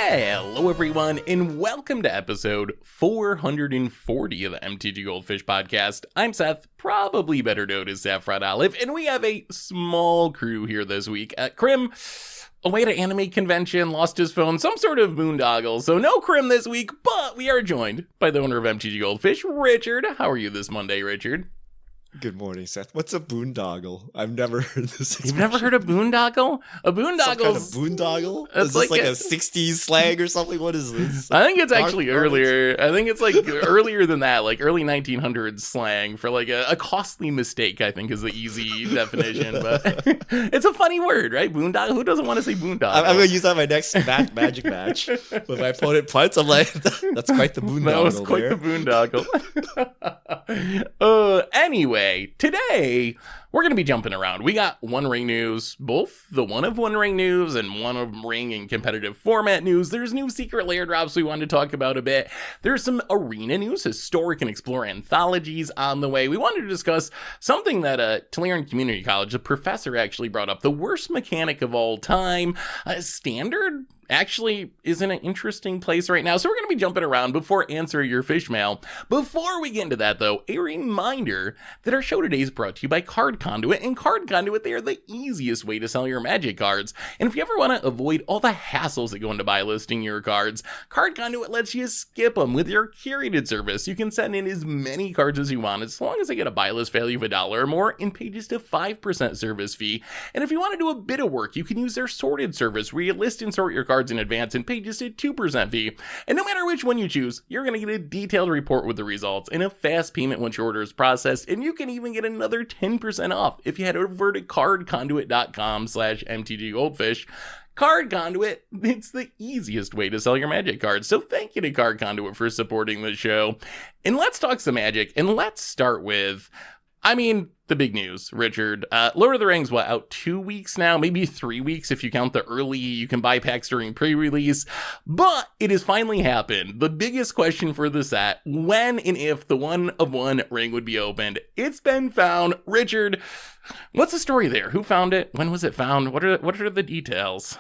Hello everyone, and welcome to episode 440 of the MTG Goldfish podcast. I'm Seth, probably better known as Saffron Olive, and we have a small crew here this week. Crim, away at an anime convention, lost his phone, some sort of boondoggle, so no Crim this week, but we are joined by the owner of MTG Goldfish, Richard. How are you this Monday, Richard? Good morning, Seth. What's a boondoggle? I've never heard this expression. You've never heard of boondoggle? A boondoggle. Some kind of boondoggle? Is this like a 60s slang or something? What is this? I think it's actually earlier. I think it's like earlier than that, like early 1900s slang for like a costly mistake, I think is the easy definition. But it's a funny word, right? Boondoggle. Who doesn't want to say boondoggle? I'm going to use that in my next magic match. When my opponent punts, I'm like, that's quite the boondoggle. That was quite the boondoggle. Anyway. Today, we're going to be jumping around. We got One Ring news, both the One of One Ring news and One of Ring and competitive format news. There's new Secret Lair drops we wanted to talk about a bit. There's some arena news, historic and explore anthologies on the way. We wanted to discuss something that Tulare Community College, the professor actually brought up, the worst mechanic of all time. Standard actually is in an interesting place right now, so we're going to be jumping around before answering your fish mail. Before we get into that, though, a reminder that our show today is brought to you by Card Conduit, and Card Conduit, they are the easiest way to sell your Magic cards. And if you ever want to avoid all the hassles that go into buy listing your cards, Card Conduit lets you skip them with your curated service. You can send in as many cards as you want, as long as they get a buy list value of $1 or more, and pay just a 5% service fee. And if you want to do a bit of work, you can use their sorted service, where you list and sort your cards in advance and pay just a 2% fee. And no matter which one you choose, you're going to get a detailed report with the results and a fast payment once your order is processed, and you can even get another 10% off if you head over to cardconduit.com/mtggoldfish. Card Conduit, it's the easiest way to sell your Magic cards. So thank you to Card Conduit for supporting the show. And let's talk some Magic, and let's start with, the big news, Richard. Lord of the Rings, out 2 weeks now? Maybe 3 weeks if you count the early, you can buy packs during pre-release. But it has finally happened. The biggest question for the set, when and if the One of One ring would be opened. It's been found. Richard, what's the story there? Who found it? When was it found? What are the details?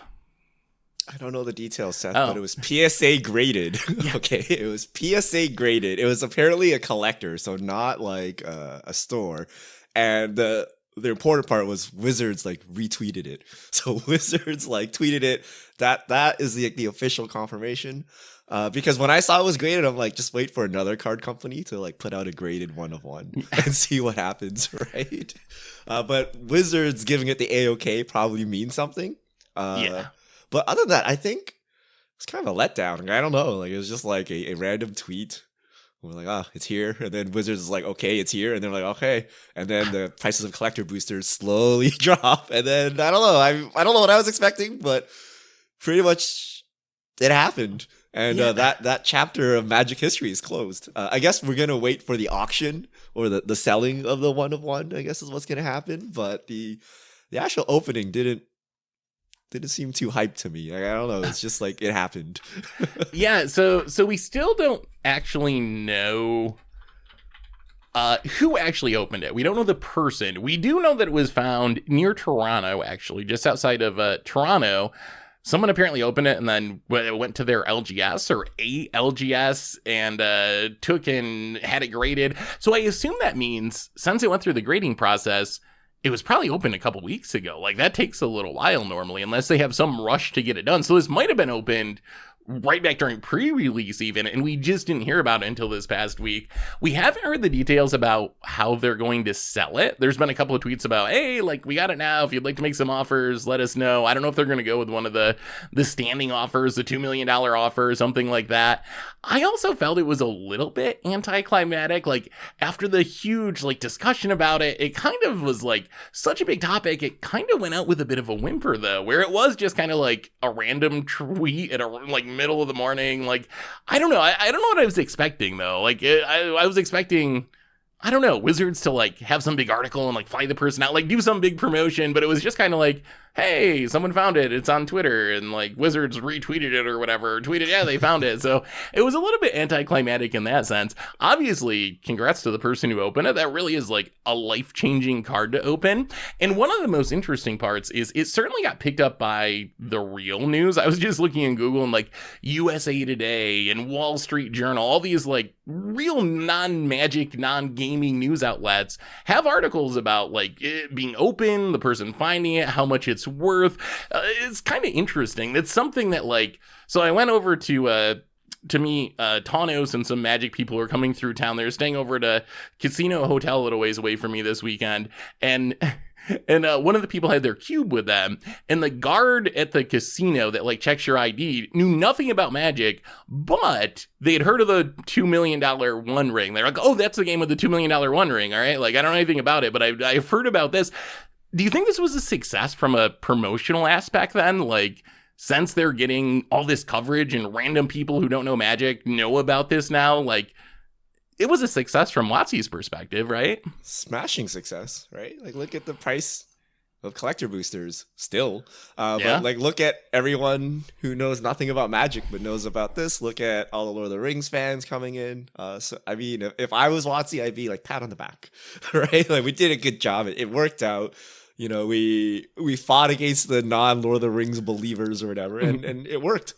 I don't know the details, Seth, but it was PSA graded. Yeah. Okay, it was PSA graded. It was apparently a collector, so not like a store. And the important part was Wizards retweeted it. So Wizards tweeted it. That is the official confirmation. Because when I saw it was graded, I'm like, just wait for another card company to put out a graded one of one and see what happens, right? But Wizards giving it the A-OK probably means something. Yeah. But other than that, I think it's kind of a letdown. I don't know. It was just a random tweet. We're like, it's here. And then Wizards is like, okay, it's here. And they're like, okay. And then the prices of collector boosters slowly drop. And then, I don't know. I don't know what I was expecting, but pretty much it happened. And that chapter of Magic history is closed. I guess we're going to wait for the auction or the selling of the one of one, I guess is what's going to happen. But the actual opening didn't seem too hyped to me. I don't know. It's just it happened. Yeah. So we still don't actually know who actually opened it. We don't know the person. We do know that it was found near Toronto, actually, just outside of Toronto. Someone apparently opened it and then went to their LGS or a LGS and took and had it graded. So I assume that means since it went through the grading process, it was probably open a couple weeks ago. That takes a little while normally, unless they have some rush to get it done. So this might have been opened right back during pre-release even, and we just didn't hear about it until this past week. We haven't heard the details about how they're going to sell it. There's been a couple of tweets about, hey, we got it now. If you'd like to make some offers, let us know. I don't know if they're going to go with one of the standing offers, the $2 million offer, something like that. I also felt it was a little bit anticlimactic. After the huge discussion about it, it kind of was such a big topic. It kind of went out with a bit of a whimper though, where it was just kind of a random tweet at a middle of the morning. I don't know. I don't know what I was expecting though. I was expecting I don't know, Wizards to like have some big article and like fly the person out, like do some big promotion, but it was just kind of like, hey, someone found it, it's on Twitter, and like Wizards retweeted it or whatever, tweeted, yeah, they found it. So it was a little bit anticlimactic in that sense. Obviously, congrats to the person who opened it. That really is like a life-changing card to open. And one of the most interesting parts is it certainly got picked up by the real news. I was just looking in Google and like USA Today and Wall Street Journal, all these like real non-Magic, non-gaming news outlets have articles about like it being open, the person finding it, how much it's worth. It's kind of interesting. It's something that like, so I went over to meet Tawnos and some Magic people who are coming through town. They're staying over at a casino hotel a little ways away from me this weekend, and one of the people had their cube with them, and the guard at the casino that like checks your ID knew nothing about Magic, but they had heard of the $2 million One Ring. They're like, oh, that's the game with the $2 million One Ring. All right, like I don't know anything about it, but I've heard about this. Do you think this was a success from a promotional aspect then? Like, since they're getting all this coverage and random people who don't know Magic know about this now, like, it was a success from WotC's perspective, right? Smashing success, right? Like, look at the price of collector boosters still. Yeah. But, like, look at everyone who knows nothing about Magic but knows about this. Look at all the Lord of the Rings fans coming in. So, I mean, if I was WotC, I'd be like, pat on the back, right? Like, we did a good job. It worked out. You know, we fought against the non-Lord of the Rings believers or whatever, and it worked.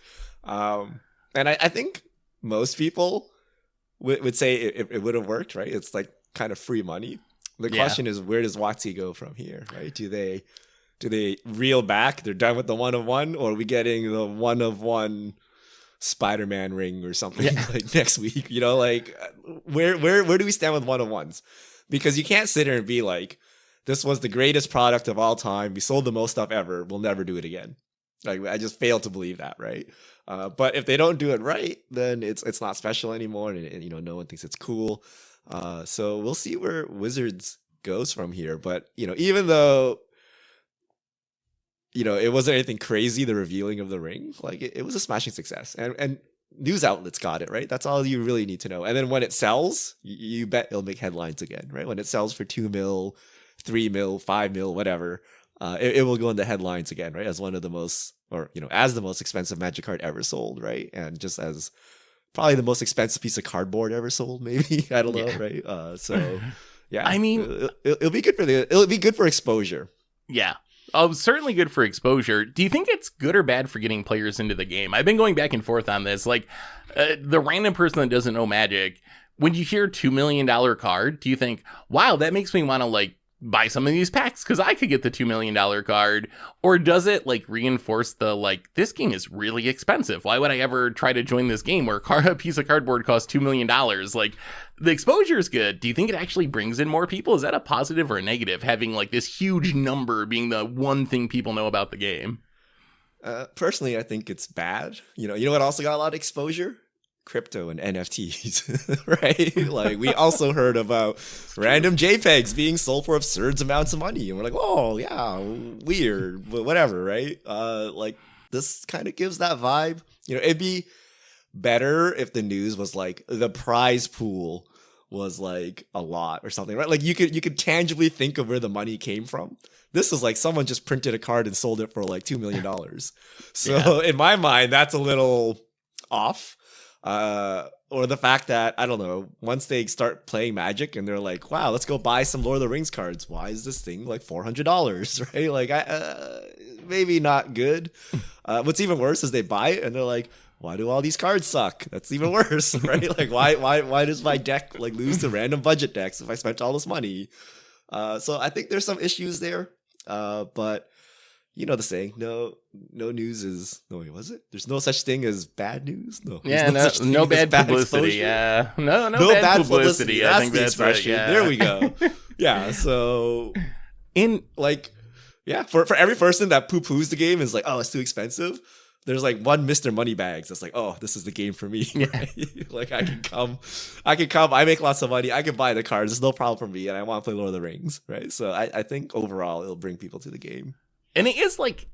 And I think most people would say it would have worked, right? It's like kind of free money. The question is, where does WotC go from here, right? Do they reel back? They're done with the 1-of-1, or are we getting the 1-of-1 Spider-Man ring or something like next week? You know, like where do we stand with 1-of-1s? Because you can't sit here and be like, this was the greatest product of all time. We sold the most stuff ever. We'll never do it again. Like, I just fail to believe that, right? But if they don't do it right, then it's not special anymore, and you know, no one thinks it's cool. So we'll see where Wizards goes from here. But you know, even though you know it wasn't anything crazy, the revealing of the ring, like it was a smashing success, and news outlets got it right. That's all you really need to know. And then when it sells, you bet it'll make headlines again, right? When it sells for $2 million. 3 mil, 5 mil, whatever, it will go in the headlines again, right? As one of the most, or you know, as the most expensive Magic card ever sold, right? And just as probably the most expensive piece of cardboard ever sold, maybe. I don't know, right? So yeah, I mean, it'll be good for it'll be good for exposure. Yeah. Certainly good for exposure. Do you think it's good or bad for getting players into the game? I've been going back and forth on this. Like, the random person that doesn't know Magic, when you hear $2 million card, do you think, wow, that makes me want to like buy some of these packs because I could get the $2 million card? Or does it like reinforce the like, this game is really expensive, why would I ever try to join this game where a piece of cardboard costs $2 million? Like, the exposure is good. Do you think it actually brings in more people? Is that a positive or a negative, having like this huge number being the one thing people know about the game? Personally, I think it's bad. You know what also got a lot of exposure? Crypto and NFTs, right? Like, we also heard about random JPEGs being sold for absurd amounts of money, and we're like, oh yeah, weird, but whatever, right? Like, this kind of gives that vibe. You know, it'd be better if the news was like the prize pool was like a lot or something, right? Like, you could tangibly think of where the money came from. This is like someone just printed a card and sold it for like $2 million. So in my mind, that's a little off. Or the fact that, I don't know, once they start playing Magic and they're like, wow, let's go buy some Lord of the Rings cards. Why is this thing like $400, right? Like, maybe not good. What's even worse is they buy it and they're like, why do all these cards suck? That's even worse, right? Like, why does my deck like lose to random budget decks if I spent all this money? So I think there's some issues there. But you know the saying, no news is, no, wait, was it? There's no such thing as bad news? No. Yeah, no bad publicity. Yeah. No bad publicity. I think that's right. Yeah. There we go. Yeah. So for every person that poo-poos the game is like, oh, it's too expensive, there's like one Mr. Moneybags that's like, oh, this is the game for me. Right? Like, I can come, I make lots of money, I can buy the cards, there's no problem for me, and I want to play Lord of the Rings, right? So I think overall it'll bring people to the game. And it is like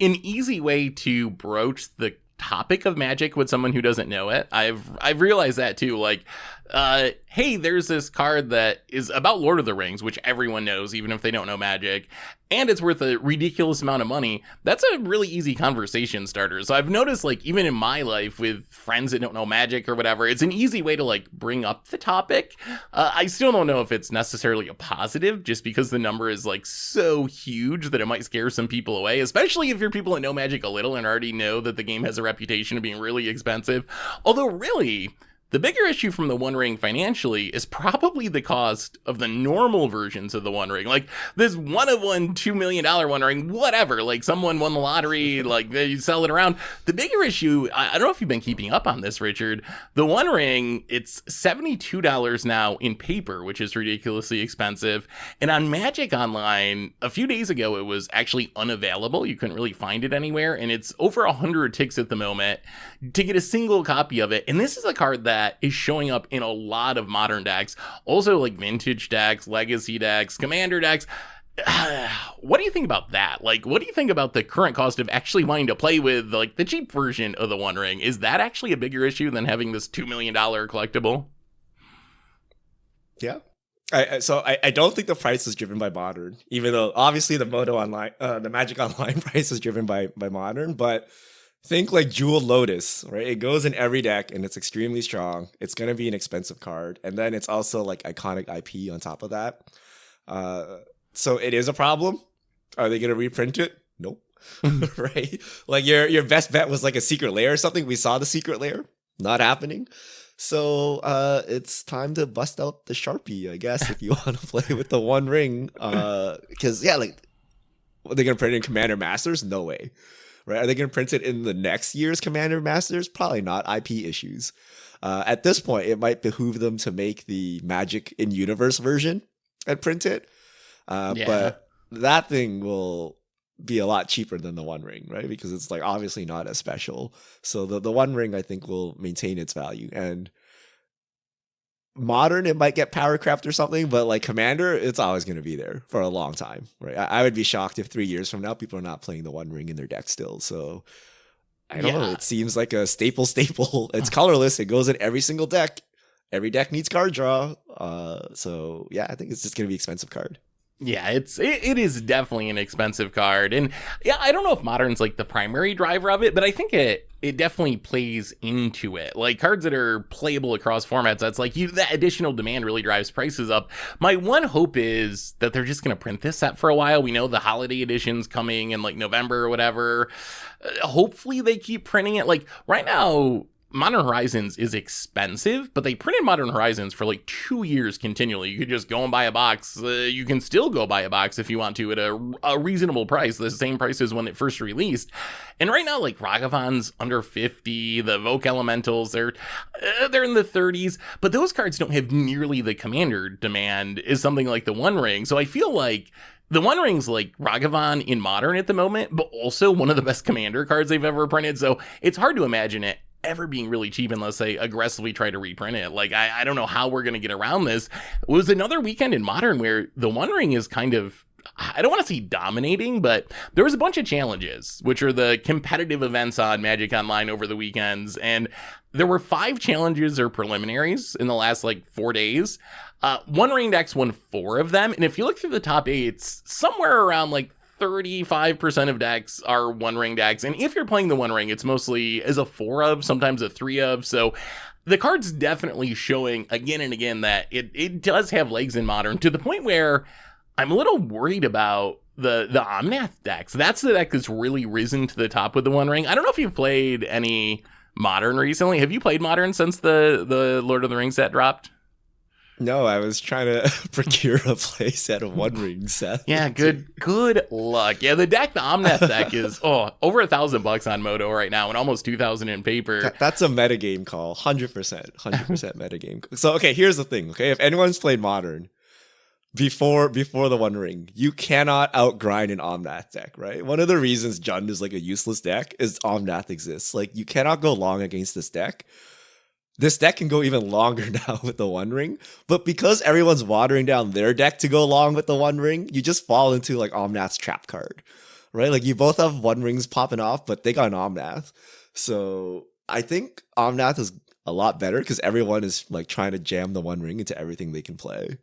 an easy way to broach the topic of Magic with someone who doesn't know it. I've realized that too. Like, hey, there's this card that is about Lord of the Rings, which everyone knows, even if they don't know Magic, and it's worth a ridiculous amount of money. That's a really easy conversation starter. So I've noticed, like, even in my life with friends that don't know Magic or whatever, it's an easy way to, like, bring up the topic. I still don't know if it's necessarily a positive, just because the number is, like, so huge that it might scare some people away, especially if you're people that know Magic a little and already know that the game has a reputation of being really expensive. Although, really, the bigger issue from the One Ring financially is probably the cost of the normal versions of the One Ring. Like, this one-of-one $2 million One Ring, whatever. Like, someone won the lottery, like, they sell it around. The bigger issue, I don't know if you've been keeping up on this, Richard. The One Ring, it's $72 now in paper, which is ridiculously expensive. And on Magic Online, a few days ago, it was actually unavailable. You couldn't really find it anywhere. And it's over 100 ticks at the moment to get a single copy of it. And this is a card that is showing up in a lot of modern decks, also like vintage decks, legacy decks, commander decks. What do you think about that? Like, what do you think about the current cost of actually wanting to play with, like, the cheap version of the One Ring? Is that actually a bigger issue than having this $2 million collectible? Yeah. I don't think the price is driven by modern, even though obviously the Magic Online price is driven by modern, but think like Jewel Lotus, right? It goes in every deck and it's extremely strong. It's going to be an expensive card. And then it's also like iconic IP on top of that. So it is a problem. Are they going to reprint it? Nope. Right? Like your best bet was like a Secret Lair or something. We saw the Secret Lair. Not happening. So it's time to bust out the Sharpie, I guess, if you want to play with the One Ring. Because, yeah, like, are they going to print it in Commander Masters? No way. Right? Are they going to print it in the next year's Commander Masters? Probably not. IP issues. At this point, it might behoove them to make the Magic in Universe version and print it. But that thing will be a lot cheaper than the One Ring, right? Because it's like obviously not as special. So the One Ring, I think, will maintain its value. And modern, it might get Powercraft or something, but like Commander, it's always going to be there for a long time, right? I would be shocked if 3 years from now people are not playing the One Ring in their deck still. So I don't know. It seems like a staple. It's colorless. It goes in every single deck. Every deck needs card draw. So yeah, I think it's just going to be an expensive card. Yeah, it is definitely an expensive card. And yeah, I don't know if modern's like the primary driver of it, but I think it definitely plays into it. Like cards that are playable across formats, that's like that additional demand really drives prices up. My one hope is that they're just going to print this set for a while. We know the holiday edition's coming in like November or whatever. Hopefully they keep printing it. Like right now, Modern Horizons is expensive, but they printed Modern Horizons for like 2 years continually. You could just go and buy a box. You can still go buy a box if you want to at a reasonable price, the same price as when it first released. And right now, like Ragavan's under 50, the Voke Elementals, they're in the 30s, but those cards don't have nearly the commander demand as something like the One Ring. So I feel like the One Ring's like Ragavan in Modern at the moment, but also one of the best commander cards they've ever printed. So it's hard to imagine it ever being really cheap unless they aggressively try to reprint it. Like, I don't know how we're going to get around this. It was another weekend in Modern where the One Ring is kind of, I don't want to say dominating, but there was a bunch of challenges, which are the competitive events on Magic Online over the weekends. And there were 5 challenges or preliminaries in the last like 4 days. One Ring decks won 4 of them. And if you look through the top 8, somewhere around like 35% of decks are One Ring decks. And if you're playing the One Ring, it's mostly as a 4 of, sometimes a 3 of. So the card's definitely showing again and again that it does have legs in Modern, to the point where I'm a little worried about the Omnath decks. That's the deck that's really risen to the top with the One Ring. I don't know if you've played any Modern recently. Have you played Modern since the Lord of the Rings set dropped? No, I was trying to procure a playset of One Ring, Seth. Yeah, good luck. Yeah, the Omnath deck is over $1,000 on Moto right now, and almost 2,000 in paper. That's a metagame call, 100%, 100% metagame. So, okay, here's the thing. Okay, if anyone's played Modern before the One Ring, you cannot outgrind an Omnath deck, right? One of the reasons Jund is like a useless deck is Omnath exists. Like, you cannot go long against this deck. This deck can go even longer now with the One Ring, but because everyone's watering down their deck to go long with the One Ring, you just fall into like Omnath's trap card, right? Like you both have One Rings popping off, but they got an Omnath. So I think Omnath is a lot better because everyone is like trying to jam the One Ring into everything they can play.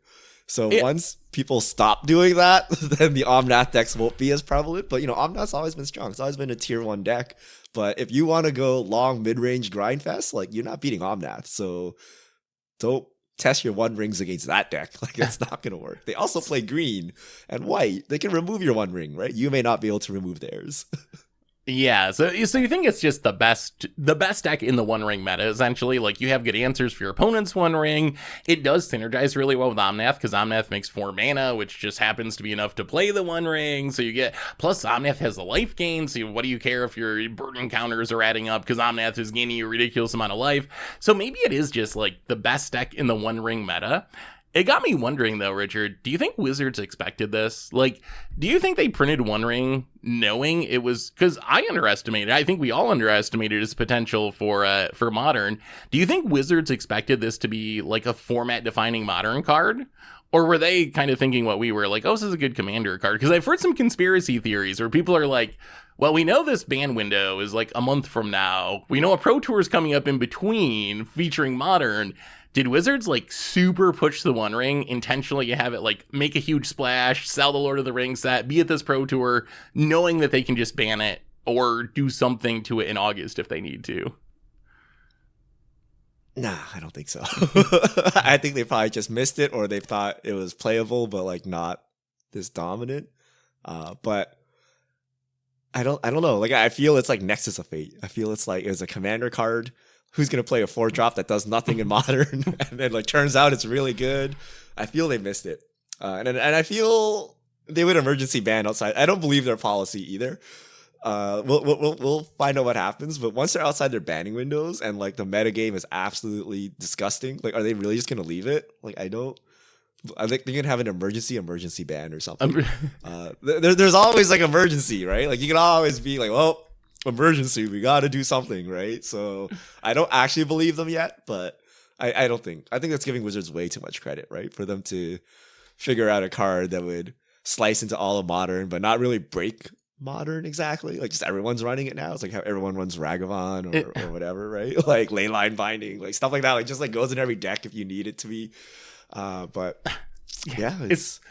So once people stop doing that, then the Omnath decks won't be as prevalent. But, Omnath's always been strong. It's always been a tier 1 deck. But if you want to go long mid-range grind fest, like, you're not beating Omnath. So don't test your One Rings against that deck. Like, it's not going to work. They also play green and white. They can remove your One Ring, right? You may not be able to remove theirs. Yeah, so you think it's just the best deck in the One Ring meta, essentially. Like, you have good answers for your opponent's One Ring. It does synergize really well with Omnath, because Omnath makes 4 mana, which just happens to be enough to play the One Ring. So you get, plus Omnath has the life gain, so what do you care if your burden counters are adding up, because Omnath is gaining a ridiculous amount of life. So maybe it is just, like, the best deck in the One Ring meta. It got me wondering, though, Richard, do you think Wizards expected this? Like, do you think they printed One Ring knowing it was... Because I think we all underestimated its potential for Modern. Do you think Wizards expected this to be, like, a format-defining Modern card? Or were they kind of thinking what we were, like, oh, this is a good Commander card? Because I've heard some conspiracy theories where people are like, well, we know this ban window is, like, a month from now. We know a Pro Tour is coming up in between featuring Modern. Did Wizards, like, super push the One Ring, intentionally have it, like, make a huge splash, sell the Lord of the Rings set, be at this Pro Tour, knowing that they can just ban it or do something to it in August if they need to? Nah, I don't think so. I think they probably just missed it, or they thought it was playable, but, like, not this dominant. But I don't know. Like, I feel it's like Nexus of Fate. I feel it's like it was a Commander card. Who's going to play a 4-drop that does nothing in Modern? And then, like, turns out it's really good. I feel they missed it. And I feel they would emergency ban outside. I don't believe their policy either. We'll find out what happens. But once they're outside their banning windows and, like, the metagame is absolutely disgusting, like, are they really just going to leave it? Like, I think they're going to have an emergency ban or something. There's always, like, emergency, right? Like, you can always be like, well, emergency, we gotta do something, right? So I don't actually believe them yet, but I think that's giving Wizards way too much credit, right? For them to figure out a card that would slice into all of Modern, but not really break Modern exactly. Like, just everyone's running it now. It's like how everyone runs Ragavan or whatever, right? Like Leyline Binding, like stuff like that. Like, just like goes in every deck if you need it to be. But yeah, it's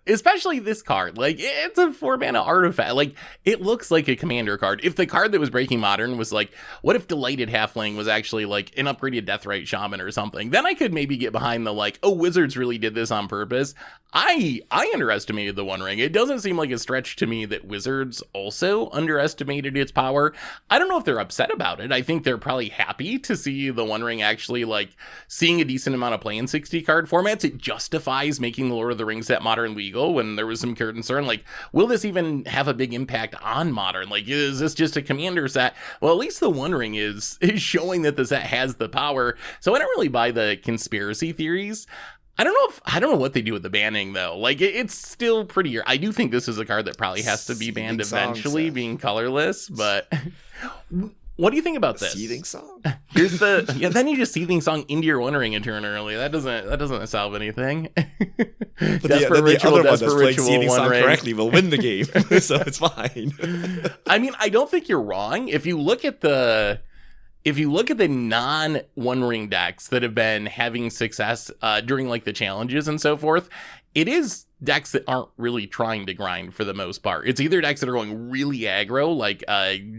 especially this card. Like, it's a 4-mana artifact. Like, it looks like a Commander card. If the card that was breaking Modern was like, what if Delighted Halfling was actually like an upgraded Deathrite Shaman or something, then I could maybe get behind the, like, oh, Wizards really did this on purpose. I underestimated the One Ring. It doesn't seem like a stretch to me that Wizards also underestimated its power. I don't know if they're upset about it. I think they're probably happy to see the One Ring actually, like, seeing a decent amount of play in 60 card formats. It justifies making the Lord of the Rings set Modern legal when there was some concern, like, will this even have a big impact on Modern? Like, is this just a Commander set? Well, at least the One Ring is showing that the set has the power. So I don't really buy the conspiracy theories. I don't know what they do with the banning, though. Like, it's still prettier. I do think this is a card that probably has to be banned eventually, being colorless, but what do you think about this? Seething Song? Here's then you just Seething Song into your One Ring and turn early. That doesn't solve anything. But the other one that's playing Seething Song correctly will win the game, so it's fine. I mean, I don't think you're wrong. If you look at the non-One Ring decks that have been having success during, like, the challenges and so forth, it is decks that aren't really trying to grind for the most part. It's either decks that are going really aggro, like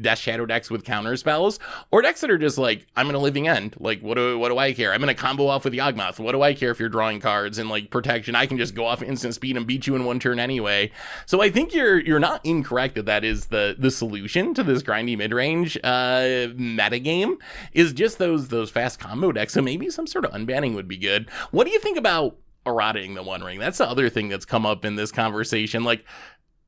Death Shadow decks with counter spells, or decks that are just like, I'm gonna Living End. Like, what do I care? I'm gonna combo off with Yawgmoth. What do I care if you're drawing cards and, like, protection? I can just go off instant speed and beat you in one turn anyway. So I think you're not incorrect that is the solution to this grindy mid-range metagame, is just those fast combo decks. So maybe some sort of unbanning would be good. What do you think about errataing the One Ring? That's the other thing that's come up in this conversation. Like,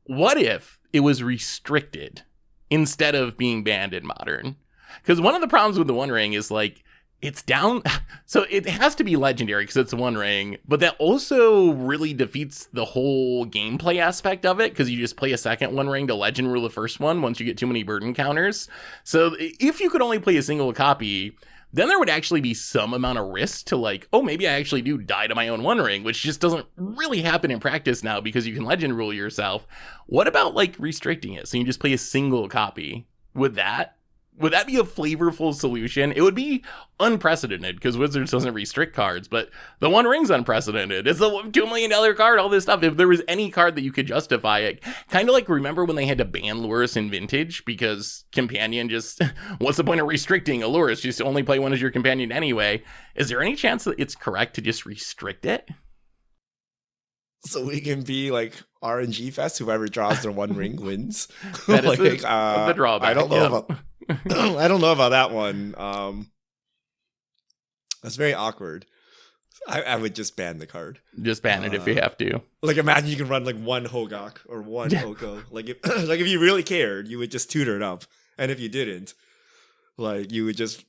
what if it was restricted instead of being banned in Modern? Because one of the problems with the One Ring is, like, it's down, so it has to be legendary because it's One Ring, but that also really defeats the whole gameplay aspect of it, because you just play a second One Ring to legend rule the first one once you get too many burden counters. So if you could only play a single copy, then there would actually be some amount of risk to, like, oh, maybe I actually do die to my own One Ring, which just doesn't really happen in practice now because you can legend rule yourself. What about, like, restricting it so you just play a single copy? Would that would that be a flavorful solution? It would be unprecedented because Wizards doesn't restrict cards, but the One Ring's unprecedented. It's a $2 million card, all this stuff. If there was any card that you could justify it, kind of like remember when they had to ban Lurrus in Vintage because Companion just, what's the point of restricting a Lurrus? Just only play one as your companion anyway. Is there any chance that it's correct to just restrict it? So we can be like RNG Fest, whoever draws their One Ring wins. That is the drawback. I don't know about I don't know about that one. That's very awkward. I would just ban the card. Just ban it if you have to. Like imagine you can run like one Hogak or one Oko. Like if like if you really cared, you would just tutor it up. And if you didn't, like you would just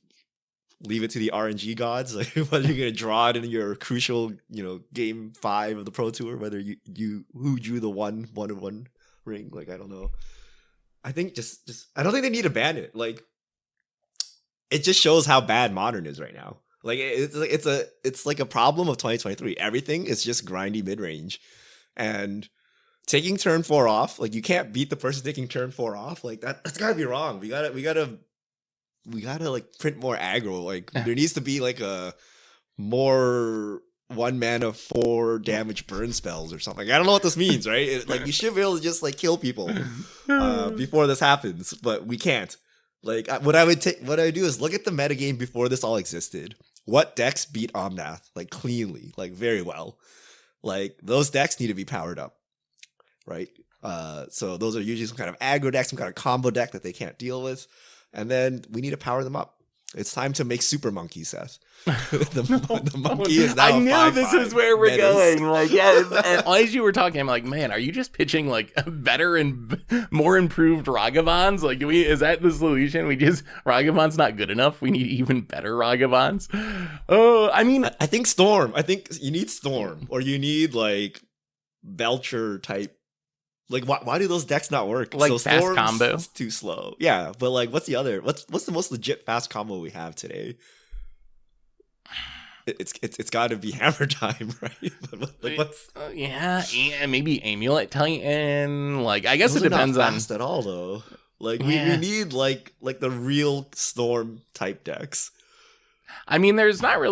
leave it to the RNG gods, like whether you're gonna draw it in your crucial, game 5 of the Pro Tour, whether you who drew the one of one ring. Like I don't know. I think just I don't think they need to ban it. Like it just shows how bad Modern is right now. Like it's like a problem of 2023. Everything is just grindy mid range, and taking turn 4 off. Like you can't beat the person taking turn 4 off. Like that's gotta be wrong. We gotta like print more aggro. Like there needs to be like a more 1 mana 4 damage burn spells or something. I don't know what this means, right? Like you should be able to just like kill people before this happens, but we can't. Like what I would do is look at the metagame before this all existed. What decks beat Omnath like cleanly, like very well. Like those decks need to be powered up, right? So those are usually some kind of aggro deck, some kind of combo deck that they can't deal with. And then we need to power them up. It's time to make Super Monkey, Seth. the monkey is now I knew 5/5 this is where we're menace. going. Like, yeah, and as you were talking, I'm like, man, are you just pitching like better and more improved Ragavans? Like, is that the solution? Ragavan's not good enough. We need even better Ragavans. Oh, I mean, I think Storm. I think you need Storm, or you need like Belcher type. Like why do those decks not work? Like so fast Storm's combo? Too slow. Yeah, but like what's the other? What's the most legit fast combo we have today? It's got to be Hammer Time, right? Like what's maybe Amulet Titan. Like I guess those it depends are not on fast at all though. Like we need like the real Storm type decks. I mean, there's not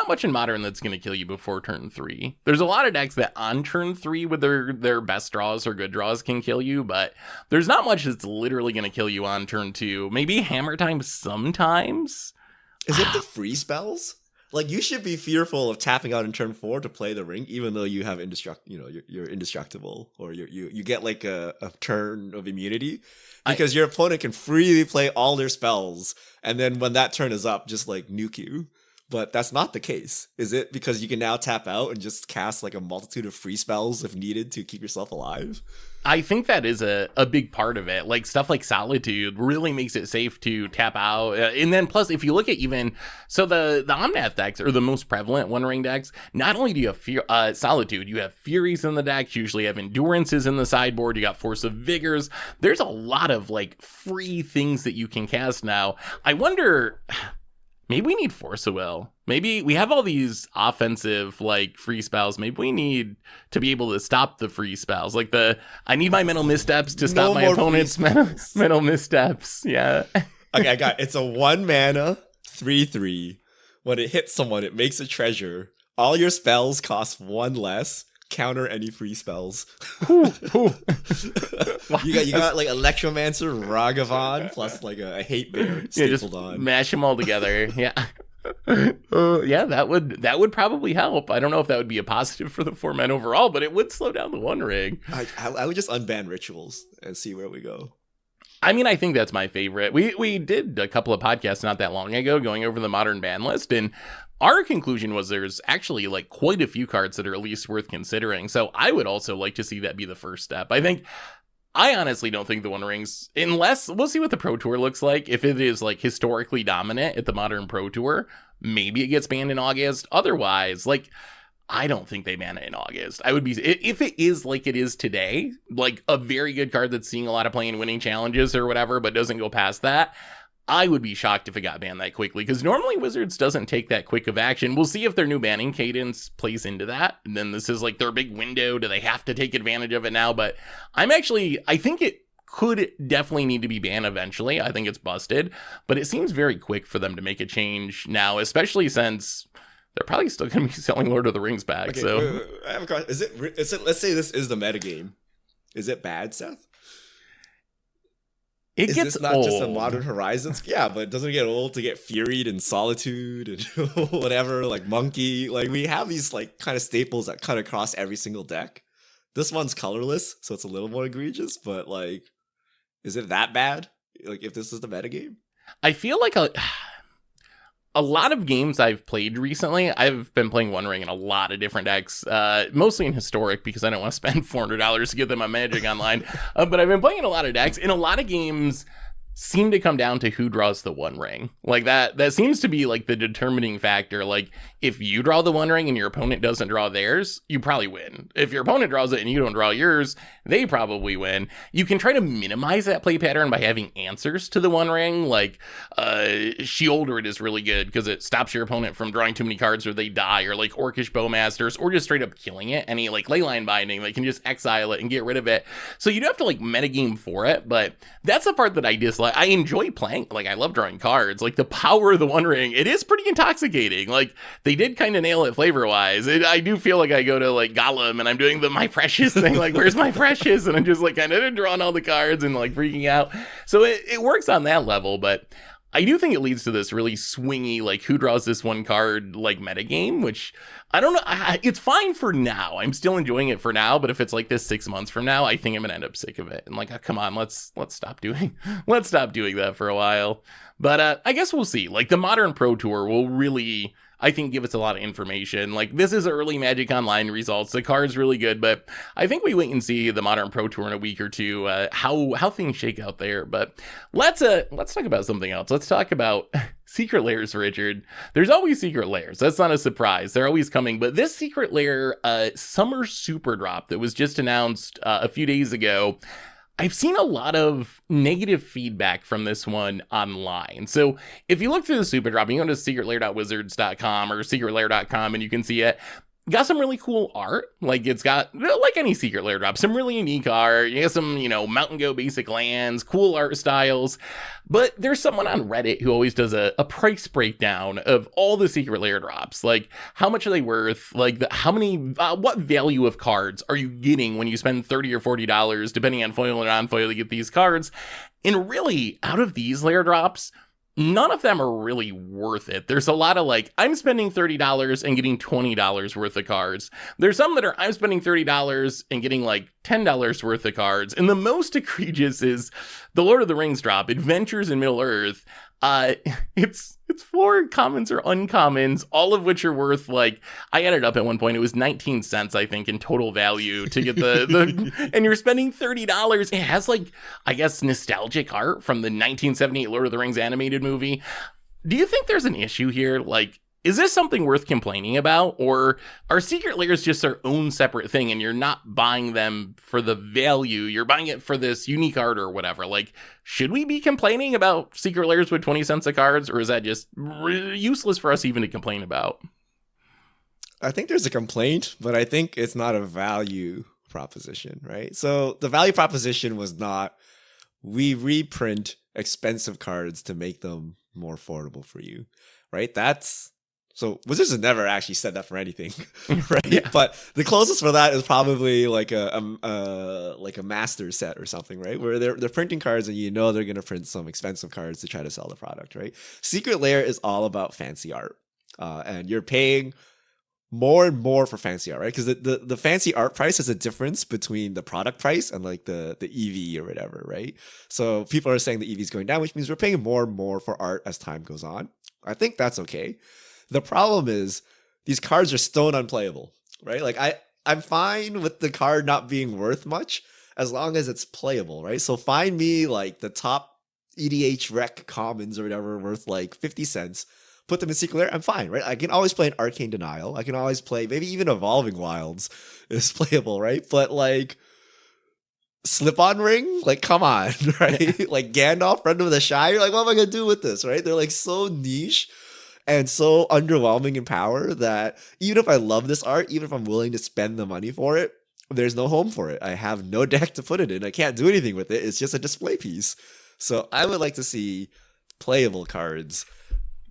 much in Modern that's going to kill you before turn 3. There's a lot of decks that on turn 3 with their best draws or good draws can kill you, but there's not much that's literally going to kill you on turn 2. Maybe Hammer Time sometimes. Is it the free spells? Like you should be fearful of tapping out in turn 4 to play the ring, even though you have you're indestructible, or you get like a turn of immunity, because your opponent can freely play all their spells, and then when that turn is up, just like nuke you. But that's not the case, is it? Because you can now tap out and just cast like a multitude of free spells if needed to keep yourself alive. I think that is a big part of it. Like stuff like Solitude really makes it safe to tap out. And then plus, if you look at the Omnath decks are the most prevalent One Ring decks. Not only do you have Solitude, you have Furies in the decks. You usually have Endurances in the sideboard. You got Force of Vigors. There's a lot of like free things that you can cast now. I wonder... Maybe we need Force of Will. Maybe we have all these offensive like free spells. Maybe we need to be able to stop the free spells. Like I need my mental missteps to stop my opponent's mental missteps. Yeah. Okay, I got it. It's a 1 mana 3/3. When it hits someone, it makes a treasure. All your spells cost 1 less. Counter any free spells. You got like Electromancer, Ragavan, plus like a Hate Bear stapled on. Mash them all together. Yeah. That would probably help. I don't know if that would be a positive for the format overall, but it would slow down the One Ring. I would just unban rituals and see where we go. I mean, I think that's my favorite. We did a couple of podcasts not that long ago going over the Modern ban list, and our conclusion was there's actually like quite a few cards that are at least worth considering. So I would also like to see that be the first step. I honestly don't think the One Rings, unless we'll see what the Pro Tour looks like. If it is like historically dominant at the Modern Pro Tour, maybe it gets banned in August. Otherwise, like, I don't think they ban it in August. I would be, if it is like it is today, like a very good card that's seeing a lot of play and winning challenges or whatever, but doesn't go past that, I would be shocked if it got banned that quickly, because normally Wizards doesn't take that quick of action. We'll see if their new banning cadence plays into that, and then this is like their big window. Do they have to take advantage of it now? But I think it could definitely need to be banned eventually. I think it's busted, but it seems very quick for them to make a change now, especially since they're probably still going to be selling Lord of the Rings back. Okay, so wait. I have a question. Is it? Let's say this is the metagame. Is it bad, Seth? Is this not old. just a Modern Horizons? Yeah, but doesn't it get old to get Furied and Solitude and whatever, like Monkey? Like, we have these like kind of staples that cut across every single deck. This one's colorless, so it's a little more egregious, but like, is it that bad? Like, if this is the metagame? I feel like a lot of games I've played recently, I've been playing One Ring in a lot of different decks, mostly in Historic because I don't want to spend $400 to get them on Magic Online. But I've been playing in a lot of decks. In a lot of games, seem to come down to who draws the One Ring. Like that seems to be like the determining factor. Like if you draw the One Ring and your opponent doesn't draw theirs, you probably win. If your opponent draws it and you don't draw yours, they probably win. You can try to minimize that play pattern by having answers to the One Ring. Like Sheoldred is really good because it stops your opponent from drawing too many cards or they die, or like Orcish Bowmasters, or just straight up killing it. Any like Leyline Binding, they can just exile it and get rid of it. So you do have to like metagame for it, but that's the part that I dislike. I enjoy playing, like I love drawing cards. Like the power of the One Ring, it is pretty intoxicating. Like they did kind of nail it flavor wise. I do feel like I go to like Gollum and I'm doing the My Precious thing, like where's my Precious, and I'm just like kind of drawing all the cards and like freaking out. So it works on that level, but I do think it leads to this really swingy, like who draws this one card, like metagame, which I don't know. It's fine for now. I'm still enjoying it for now, but if it's like this 6 months from now, I think I'm gonna end up sick of it. And like, come on, let's stop doing that for a while. But I guess we'll see. Like the Modern Pro Tour will really, I think, give us a lot of information. Like this is early Magic Online results. The card's really good, but I think we wait and see the Modern Pro Tour in a week or two, how things shake out there. But let's talk about something else. Let's talk about Secret Lairs, Richard. There's always Secret Lairs. That's not a surprise. They're always coming. But this Secret Lair summer super drop that was just announced a few days ago, I've seen a lot of negative feedback from this one online. So if you look through the super drop, you go to secretlair.wizards.com or secretlair.com and you can see it. Got some really cool art. Like it's got, like any Secret Lair drop, some really unique art. You got some, Mountain Go basic lands, cool art styles. But there's someone on Reddit who always does a price breakdown of all the Secret Lair drops. Like how much are they worth? Like what value of cards are you getting when you spend $30 or $40, depending on foil or non-foil, to get these cards? And really, out of these Lair drops, none of them are really worth it. There's a lot of like, I'm spending $30 and getting $20 worth of cards. There's some that are, I'm spending $30 and getting like $10 worth of cards. And the most egregious is the Lord of the Rings drop, Adventures in Middle Earth. It's 4 commons or uncommons, all of which are worth, like, I added up at one point, it was 19 cents, I think, in total value to get the and you're spending $30. It has, like, I guess, nostalgic art from the 1978 Lord of the Rings animated movie. Do you think there's an issue here? Like, is this something worth complaining about? Or are Secret Lairs just their own separate thing and you're not buying them for the value? You're buying it for this unique art or whatever. Like, should we be complaining about Secret Lairs with 20 cents of cards? Or is that just useless for us even to complain about? I think there's a complaint, but I think it's not a value proposition, right? So the value proposition was not, we reprint expensive cards to make them more affordable for you, right? So Wizards has never actually said that for anything, right? Yeah. But the closest for that is probably like a master set or something, right? Where they're printing cards and they're going to print some expensive cards to try to sell the product, right? Secret Lair is all about fancy art, and you're paying more and more for fancy art, right? Because the fancy art price is a difference between the product price and like the EV or whatever, right? So people are saying the EV is going down, which means we're paying more and more for art as time goes on. I think that's okay. The problem is these cards are stone unplayable, right? Like I'm fine with the card not being worth much as long as it's playable, right? So find me like the top EDH rec commons or whatever worth like 50 cents, put them in Secret Lair, I'm fine, right? I can always play an Arcane Denial. I can always play, maybe even Evolving Wilds is playable, right? But like Slip-On Ring, like come on, right? Like Gandalf, Friend of the Shire, like what am I gonna do with this, right? They're like so niche and so underwhelming in power that even if I love this art, even if I'm willing to spend the money for it, there's no home for it. I have no deck to put it in. I can't do anything with it. It's just a display piece. So I would like to see playable cards.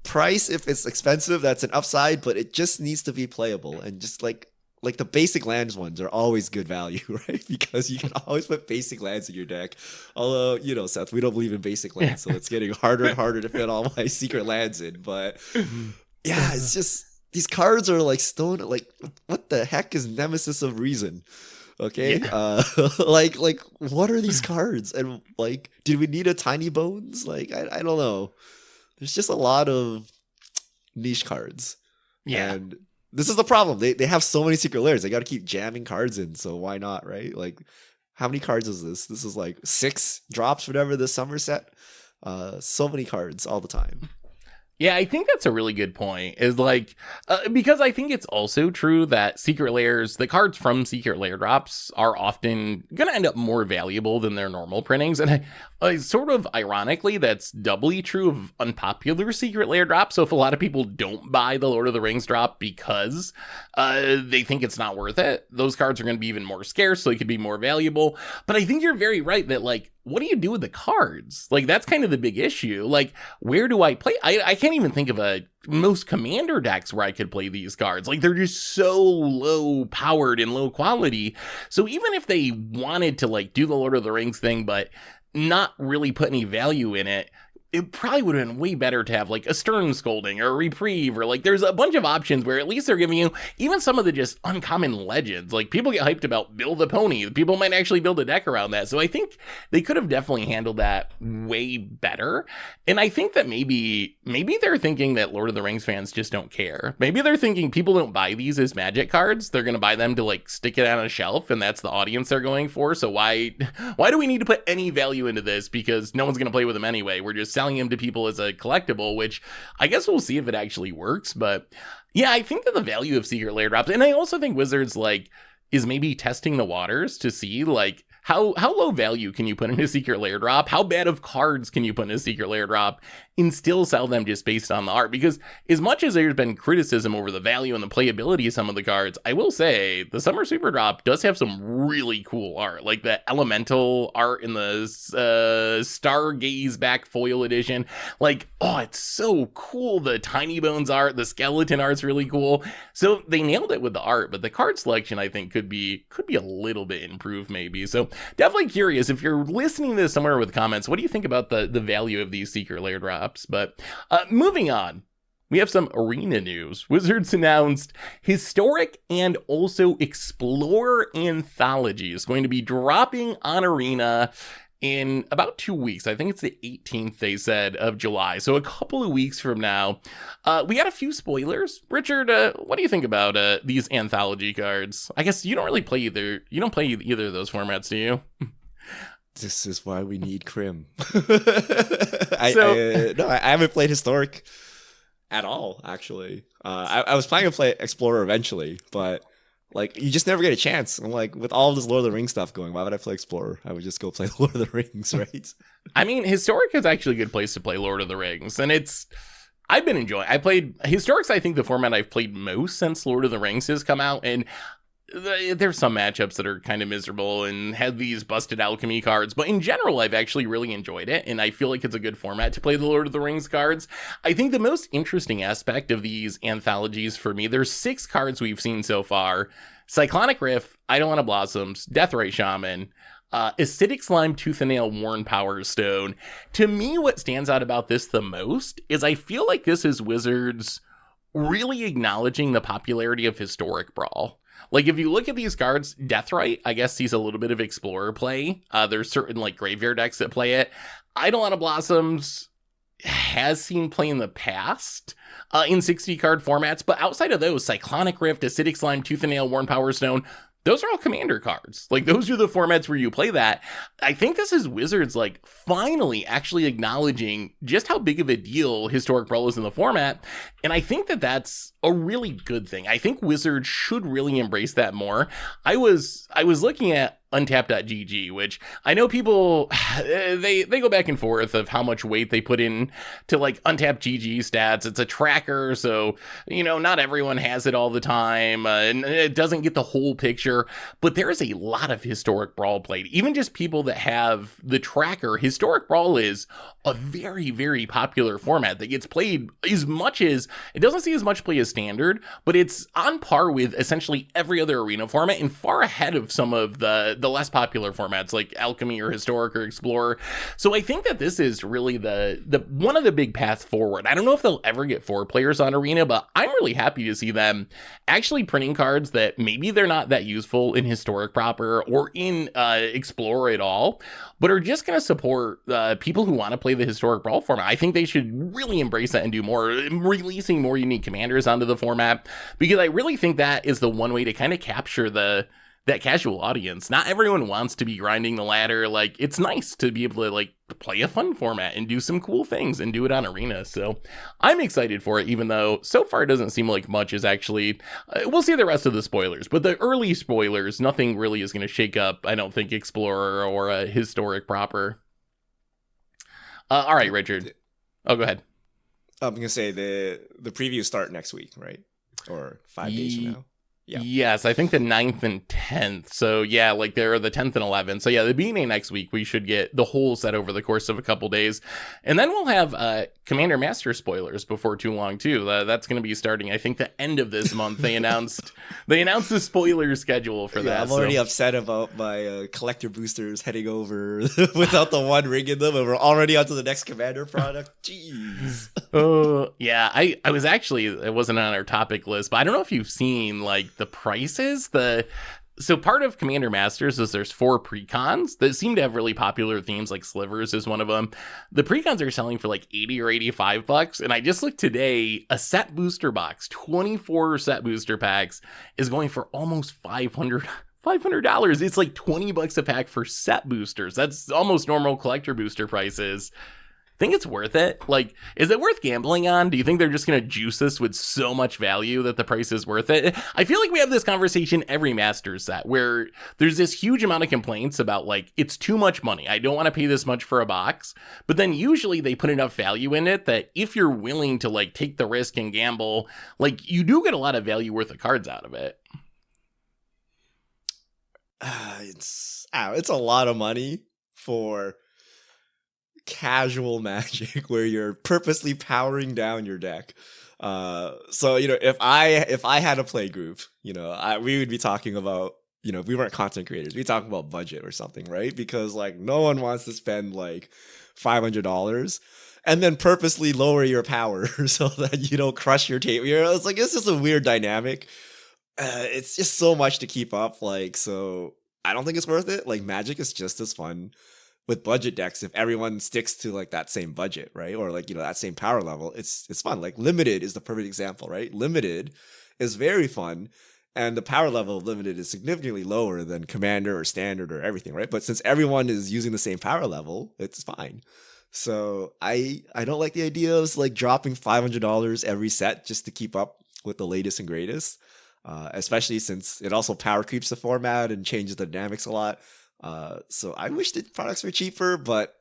Price, if it's expensive, that's an upside, but it just needs to be playable. And just like the basic lands ones are always good value, right? Because you can always put basic lands in your deck. Although, Seth, we don't believe in basic lands, so it's getting harder and harder to fit all my secret lands in. But yeah, it's just these cards are like stone. Like, what the heck is Nemesis of Reason? Okay, like what are these cards? And like, did we need a Tiny Bones? Like, I don't know. There's just a lot of niche cards. Yeah. And this is the problem. They have so many secret lairs. They got to keep jamming cards in. So why not, right? Like, how many cards is this? This is like 6 drops, whatever, this summer set. So many cards all the time. Yeah, I think that's a really good point, is like, because I think it's also true that Secret Lairs, the cards from Secret Lair drops are often going to end up more valuable than their normal printings. And sort of ironically, that's doubly true of unpopular Secret Lair drops. So if a lot of people don't buy the Lord of the Rings drop because they think it's not worth it, those cards are going to be even more scarce, so they could be more valuable. But I think you're very right that, like, what do you do with the cards? Like, that's kind of the big issue. Like, where do I play? I can't even think of most commander decks where I could play these cards. Like, they're just so low powered and low quality. So even if they wanted to, like, do the Lord of the Rings thing, but not really put any value in it, it probably would have been way better to have like a Stern Scolding or a Reprieve, or like there's a bunch of options where at least they're giving you even some of the just uncommon legends. Like, people get hyped about Build a Pony. People might actually build a deck around that. So I think they could have definitely handled that way better. And I think that maybe they're thinking that Lord of the Rings fans just don't care. Maybe they're thinking people don't buy these as Magic cards. They're going to buy them to like stick it on a shelf, and that's the audience they're going for. So why do we need to put any value into this? Because no one's going to play with them anyway. We're just selling him to people as a collectible, which I guess we'll see if it actually works. But yeah, I think that the value of Secret Lair drops, and I also think Wizards like is maybe testing the waters to see like how low value can you put in a Secret Lair drop? How bad of cards can you put in a Secret Lair drop and still sell them just based on the art? Because as much as there's been criticism over the value and the playability of some of the cards, I will say the Summer Super Drop does have some really cool art. Like the Elemental art in the Stargaze back foil edition. Like, oh, it's so cool. The Tiny Bones art, the skeleton art's really cool. So they nailed it with the art, but the card selection I think could be a little bit improved maybe. So definitely curious if you're listening to this somewhere with comments, what do you think about the value of these Secret Lair drops? But moving on, we have some arena news. Wizards announced Historic and also Explorer Anthology is going to be dropping on Arena in about 2 weeks. I think it's the 18th, they said, of July. So a couple of weeks from now. We got a few spoilers. Richard, what do you think about these anthology cards? I guess you don't really play either. You don't play either of those formats, do you? This is why we need Crim. I haven't played Historic at all, actually. I was planning to play Explorer eventually, but like, you just never get a chance. I'm like, with all of this Lord of the Rings stuff going, why would I play Explorer? I would just go play Lord of the Rings, right? I mean, Historic is actually a good place to play Lord of the Rings, and I've been enjoying. I played Historic's, I think, the format I've played most since Lord of the Rings has come out, and there's some matchups that are kind of miserable and had these busted alchemy cards, but in general, I've actually really enjoyed it, and I feel like it's a good format to play the Lord of the Rings cards. I think the most interesting aspect of these anthologies for me, there's 6 cards we've seen so far: Cyclonic Rift, Eidolon of Blossoms, Deathray Shaman, Acidic Slime, Tooth and Nail, Worn Power Stone. To me, what stands out about this the most is I feel like this is Wizards really acknowledging the popularity of Historic Brawl. Like, if you look at these cards, Deathrite, I guess, sees a little bit of Explorer play. There's certain, like, graveyard decks that play it. Eidolon of Blossoms has seen play in the past in 60-card formats, but outside of those, Cyclonic Rift, Acidic Slime, Tooth and Nail, Worn Power Stone, those are all commander cards. Like, those are the formats where you play that. I think this is Wizards, like, finally actually acknowledging just how big of a deal Historic Brawl is in the format. And I think that that's a really good thing. I think Wizards should really embrace that more. I was looking at Untapped.gg, which I know people, they go back and forth of how much weight they put in to like Untapped.gg stats. It's a tracker, so, not everyone has it all the time, and it doesn't get the whole picture, but there is a lot of Historic Brawl played. Even just people that have the tracker, Historic Brawl is a very, very popular format that gets played as much as, it doesn't see as much play as Standard, but it's on par with essentially every other arena format and far ahead of some of the less popular formats like Alchemy or Historic or Explorer. So I think that this is really the one of the big paths forward. I don't know if they'll ever get 4 players on Arena, but I'm really happy to see them actually printing cards that maybe they're not that useful in Historic proper or in Explorer at all, but are just going to support people who want to play the Historic Brawl format. I think they should really embrace that and do more, releasing more unique commanders onto the format, because I really think that is the one way to kind of capture that casual audience. Not everyone wants to be grinding the ladder. Like, it's nice to be able to like play a fun format and do some cool things and do it on Arena. So I'm excited for it, even though so far it doesn't seem like much is actually, we'll see the rest of the spoilers, but the early spoilers, nothing really is going to shake up, I don't think, Explorer or Historic proper. All right, Richard. Oh, go ahead. I'm going to say the previews start next week, right? Or 5 days from now. Yeah. Yes, I think the 9th and 10th. So yeah, like they're the 10th and 11th. So yeah, the beginning next week, we should get the whole set over the course of a couple days. And then we'll have Commander Master spoilers before too long too. That's going to be starting, I think, the end of this month. They announced the spoiler schedule for that. I'm already upset about my collector boosters heading over without the one ring in them, and we're already onto the next Commander product. Jeez. Oh, yeah. I was actually, it wasn't on our topic list, but I don't know if you've seen like the prices. So part of Commander Masters is there's 4 precons that seem to have really popular themes, like Slivers is one of them. The precons are selling for like $80 or $85, and I just looked today, a set booster box, 24 set booster packs, is going for almost $500. It's like $20 a pack for set boosters. That's almost normal collector booster prices. Think it's worth it? Like, is it worth gambling on? Do you think they're just going to juice us with so much value that the price is worth it? I feel like we have this conversation every Masters set where there's this huge amount of complaints about like, it's too much money. I don't want to pay this much for a box. But then usually they put enough value in it that if you're willing to like take the risk and gamble, like you do get a lot of value worth of cards out of it. It's a lot of money for casual Magic where you're purposely powering down your deck. So if I had a play group, we would be talking about, if we weren't content creators, we'd talk about budget or something, right? Because like no one wants to spend like $500 and then purposely lower your power so that you don't crush your table. It's just a weird dynamic. It's just so much to keep up. Like, so I don't think it's worth it. Like, Magic is just as fun with budget decks if everyone sticks to like that same budget, right? Or like, that same power level. It's fun. Like Limited is the perfect example, right? Limited is very fun, and the power level of Limited is significantly lower than Commander or Standard or everything, right? But since everyone is using the same power level, it's fine. So I don't like the idea of like dropping $500 every set just to keep up with the latest and greatest, especially since it also power creeps the format and changes the dynamics a lot. So I wish the products were cheaper, but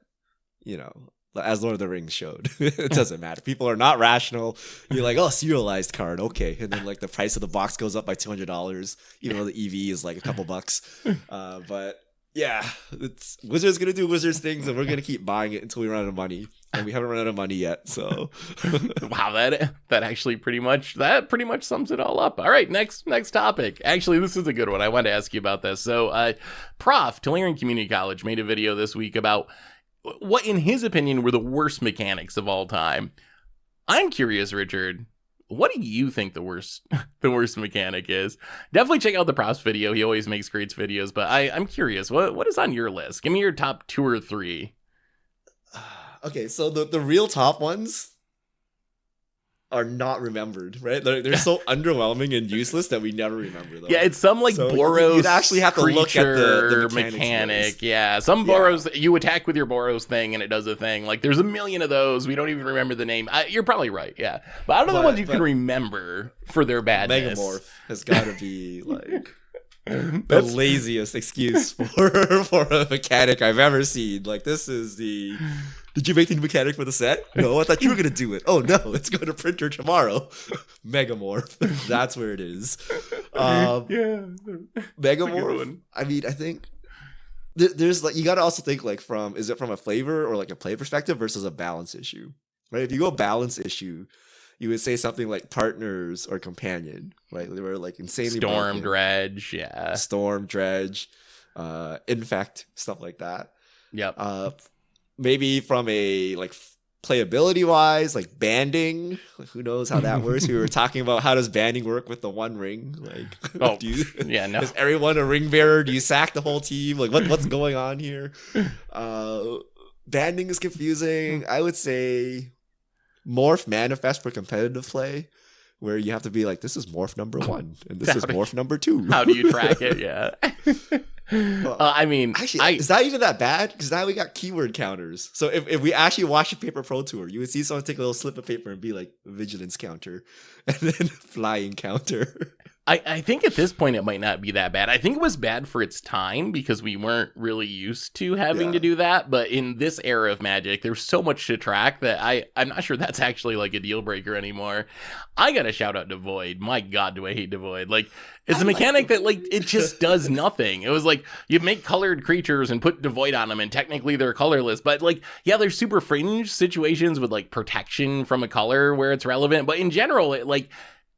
as Lord of the Rings showed, it doesn't matter. People are not rational. You're like, oh, serialized card, okay, and then like the price of the box goes up by $200, even though the EV is like a couple bucks. But yeah, Wizards gonna do Wizards things, and we're gonna keep buying it until we run out of money, and we haven't run out of money yet. So, wow, that actually pretty much sums it all up. All right, next topic. Actually, this is a good one. I wanted to ask you about this. So, Prof, Tulane Community College, made a video this week about what, in his opinion, were the worst mechanics of all time. I'm curious, Richard. What do you think the worst mechanic is? Definitely check out the Prof's video. He always makes great videos, but I'm curious. What is on your list? Give me your top 2 or 3. Okay, so the real top ones are not remembered, right? They're so underwhelming and useless that we never remember them. Yeah, it's some like so Boros. You'd actually have to look at the mechanic. Yeah, some Boros you attack with your Boros thing and it does a thing. Like there's a million of those. We don't even remember the name. You're probably right. Yeah, but I don't know the ones you can remember for their badness. Megamorph has got to be like the laziest excuse for a mechanic I've ever seen. Like, this is the... Did you make the new mechanic for the set? No, I thought you were going to do it. Oh, no, it's going to printer tomorrow. Megamorph. That's where it is. Megamorph, I mean, I think there's like, you got to also think like is it from a flavor or like a play perspective versus a balance issue, right? If you go balance issue, you would say something like partners or companion, right? They were like insanely Storm broken. Dredge, yeah. Storm Dredge, Infect, stuff like that. Yep. Maybe from a like playability wise, like banding, like, who knows how that works? We were talking about how does banding work with the One Ring? Like, is everyone a ring bearer? Do you sack the whole team? Like, what's going on here? Banding is confusing. I would say Morph Manifest for competitive play, where you have to be like, this is Morph number 1 and this is Morph number 2. How do you track it? Yeah. I mean, actually, is that even that bad? Because now we got keyword counters. So if we actually watch a Paper Pro Tour, you would see someone take a little slip of paper and be like, vigilance counter, and then flying counter. I think at this point it might not be that bad. I think it was bad for its time because we weren't really used to having to do that. But in this era of Magic, there's so much to track that I'm not sure that's actually like a deal breaker anymore. I got to shout out Devoid. My God, do I hate Devoid. Like, it's a mechanic that like it just does nothing. It was like you make colored creatures and put Devoid on them and technically they're colorless. But like, yeah, there's super fringe situations with like protection from a color where it's relevant. But in general,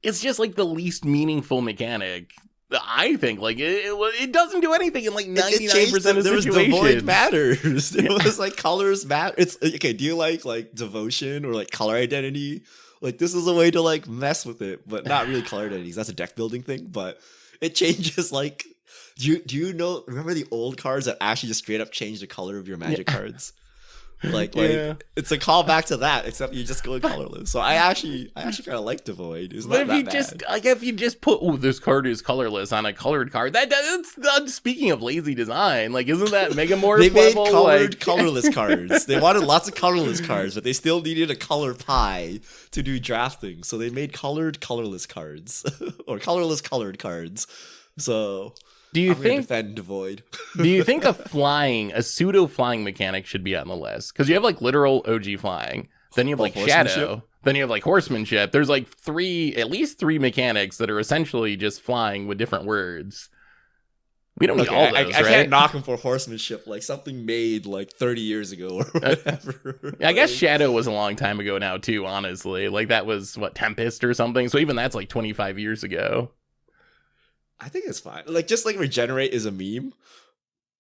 it's just like the least meaningful mechanic. I think like it doesn't do anything in like 99% of situations. Devoid matters. It was like colors matter. It's okay. Do you like devotion or like color identity? Like, this is a way to like mess with it, but not really color identities. That's a deck building thing, but it changes like. Do you know? Remember the old cards that actually just straight up change the color of your Magic cards? Like it's a callback to that, except you just go colorless. So I actually kind of like Devoid. It's not that bad. If you just put this card is colorless on a colored card, that's speaking of lazy design. Like, isn't that Megamorph? They made colorless cards. They wanted lots of colorless cards, but they still needed a color pie to do drafting. So they made colorless cards or colorless colored cards. So. Do you think defend Devoid? Do you think a pseudo flying mechanic should be on the list? Because you have like literal OG flying, then you have like Shadow, then you have like horsemanship. There's like at least three mechanics that are essentially just flying with different words. We don't need all those, I can't knock him for horsemanship, like something made like 30 years ago or whatever. I guess Shadow was a long time ago now too, honestly. Like, that was Tempest or something. So even that's like 25 years ago. I think it's fine. Like, just like Regenerate is a meme.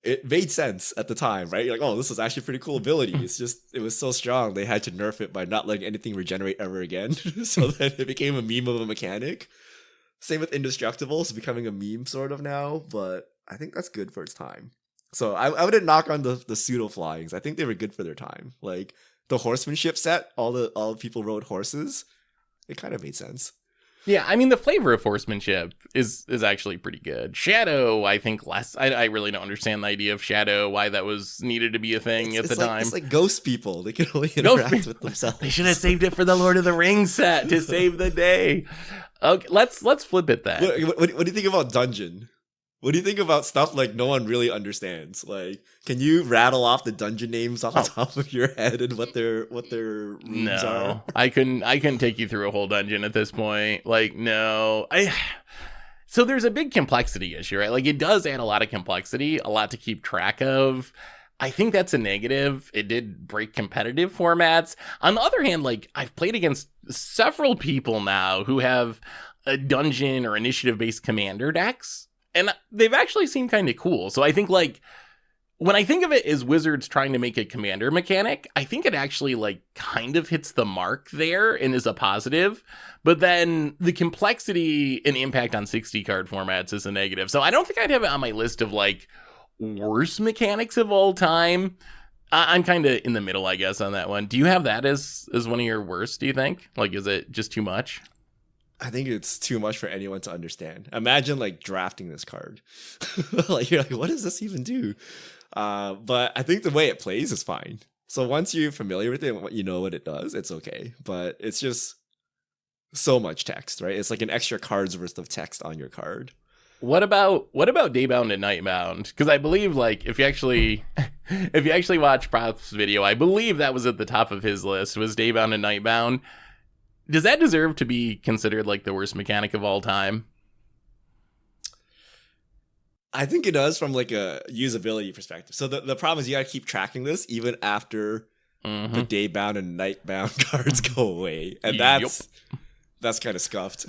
It made sense at the time, right? You're like, oh, this was actually a pretty cool ability. It's just, it was so strong, they had to nerf it by not letting anything regenerate ever again. So then it became a meme of a mechanic. Same with Indestructible. It's becoming a meme sort of now, but I think that's good for its time. So I wouldn't knock on the pseudo flyings. I think they were good for their time. Like, the horsemanship set, all the people rode horses. It kind of made sense. Yeah, I mean, the flavor of horsemanship is actually pretty good. Shadow, I think less. I really don't understand the idea of Shadow, why that was needed to be a thing at the time. It's like ghost people. They can only interact with themselves. They should have saved it for the Lord of the Rings set to save the day. Okay, let's flip it then. What do you think about Dungeon? What do you think about stuff like no one really understands? Like, can you rattle off the dungeon names off the top of your head and what their rooms are? I couldn't take you through a whole dungeon at this point. Like, no. So there's a big complexity issue, right? Like, it does add a lot of complexity, a lot to keep track of. I think that's a negative. It did break competitive formats. On the other hand, like, I've played against several people now who have a dungeon or initiative-based commander decks. And they've actually seemed kind of cool. So I think, like, when I think of it as Wizards trying to make a commander mechanic, I think it actually, like, kind of hits the mark there and is a positive. But then the complexity and impact on 60 card formats is a negative. So I don't think I'd have it on my list of, like, worst mechanics of all time. I'm kind of in the middle, I guess, on that one. Do you have that as one of your worst, do you think? Like, is it just too much? I think it's too much for anyone to understand. Imagine like drafting this card. Like, you're like, what does this even do? But I think the way it plays is fine. So once you're familiar with it, you know what it does, it's okay. But it's just so much text, right? It's like an extra card's worth of text on your card. What about Daybound and Nightbound? Because I believe like if you actually watch Prop's video, I believe that was at the top of his list was Daybound and Nightbound. Does that deserve to be considered like the worst mechanic of all time? I think it does from like a usability perspective. So the problem is you gotta keep tracking this even after the Daybound and Nightbound cards go away, and that's kind of scuffed.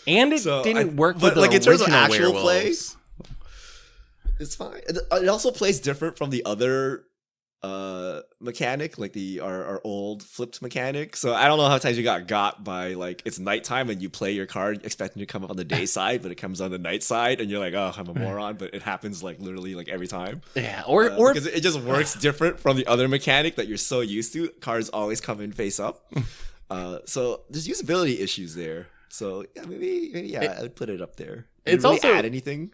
And it didn't work with but like in terms of actual werewolves. play, it's fine. It also plays different from the other mechanic, like our old flipped mechanic. So I don't know how many times you got by like it's nighttime and you play your card expecting to come up on the day side, but it comes on the night side and you're like, oh, I'm a moron, but it happens like literally like every time. Yeah, or because it just works different from the other mechanic that you're so used to. Cards always come in face up. So there's usability issues there. So yeah, maybe I would put it up there. It's really also add anything.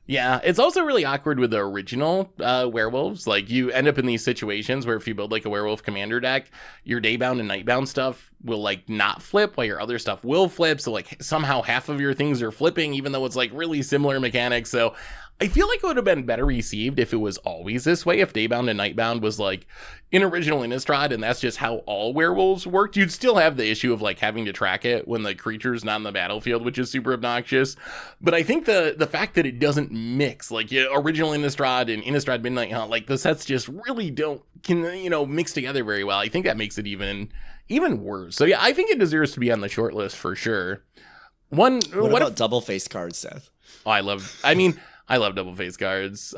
Yeah, it's also really awkward with the original werewolves. Like, you end up in these situations where if you build, like, a werewolf commander deck, your Daybound and Nightbound stuff will, like, not flip, while your other stuff will flip. So, like, somehow half of your things are flipping, even though it's, like, really similar mechanics. So, I feel like it would have been better received if it was always this way, if Daybound and Nightbound was, like, in original Innistrad, and that's just how all werewolves worked. You'd still have the issue of, like, having to track it when the creature's not in the battlefield, which is super obnoxious. But I think the fact that it doesn't mix, like, original Innistrad and Innistrad Midnight Hunt, like, the sets just really can mix together very well. I think that makes it even worse. So, yeah, I think it deserves to be on the short list for sure. What about double-faced cards, Seth? Oh, I love double face cards.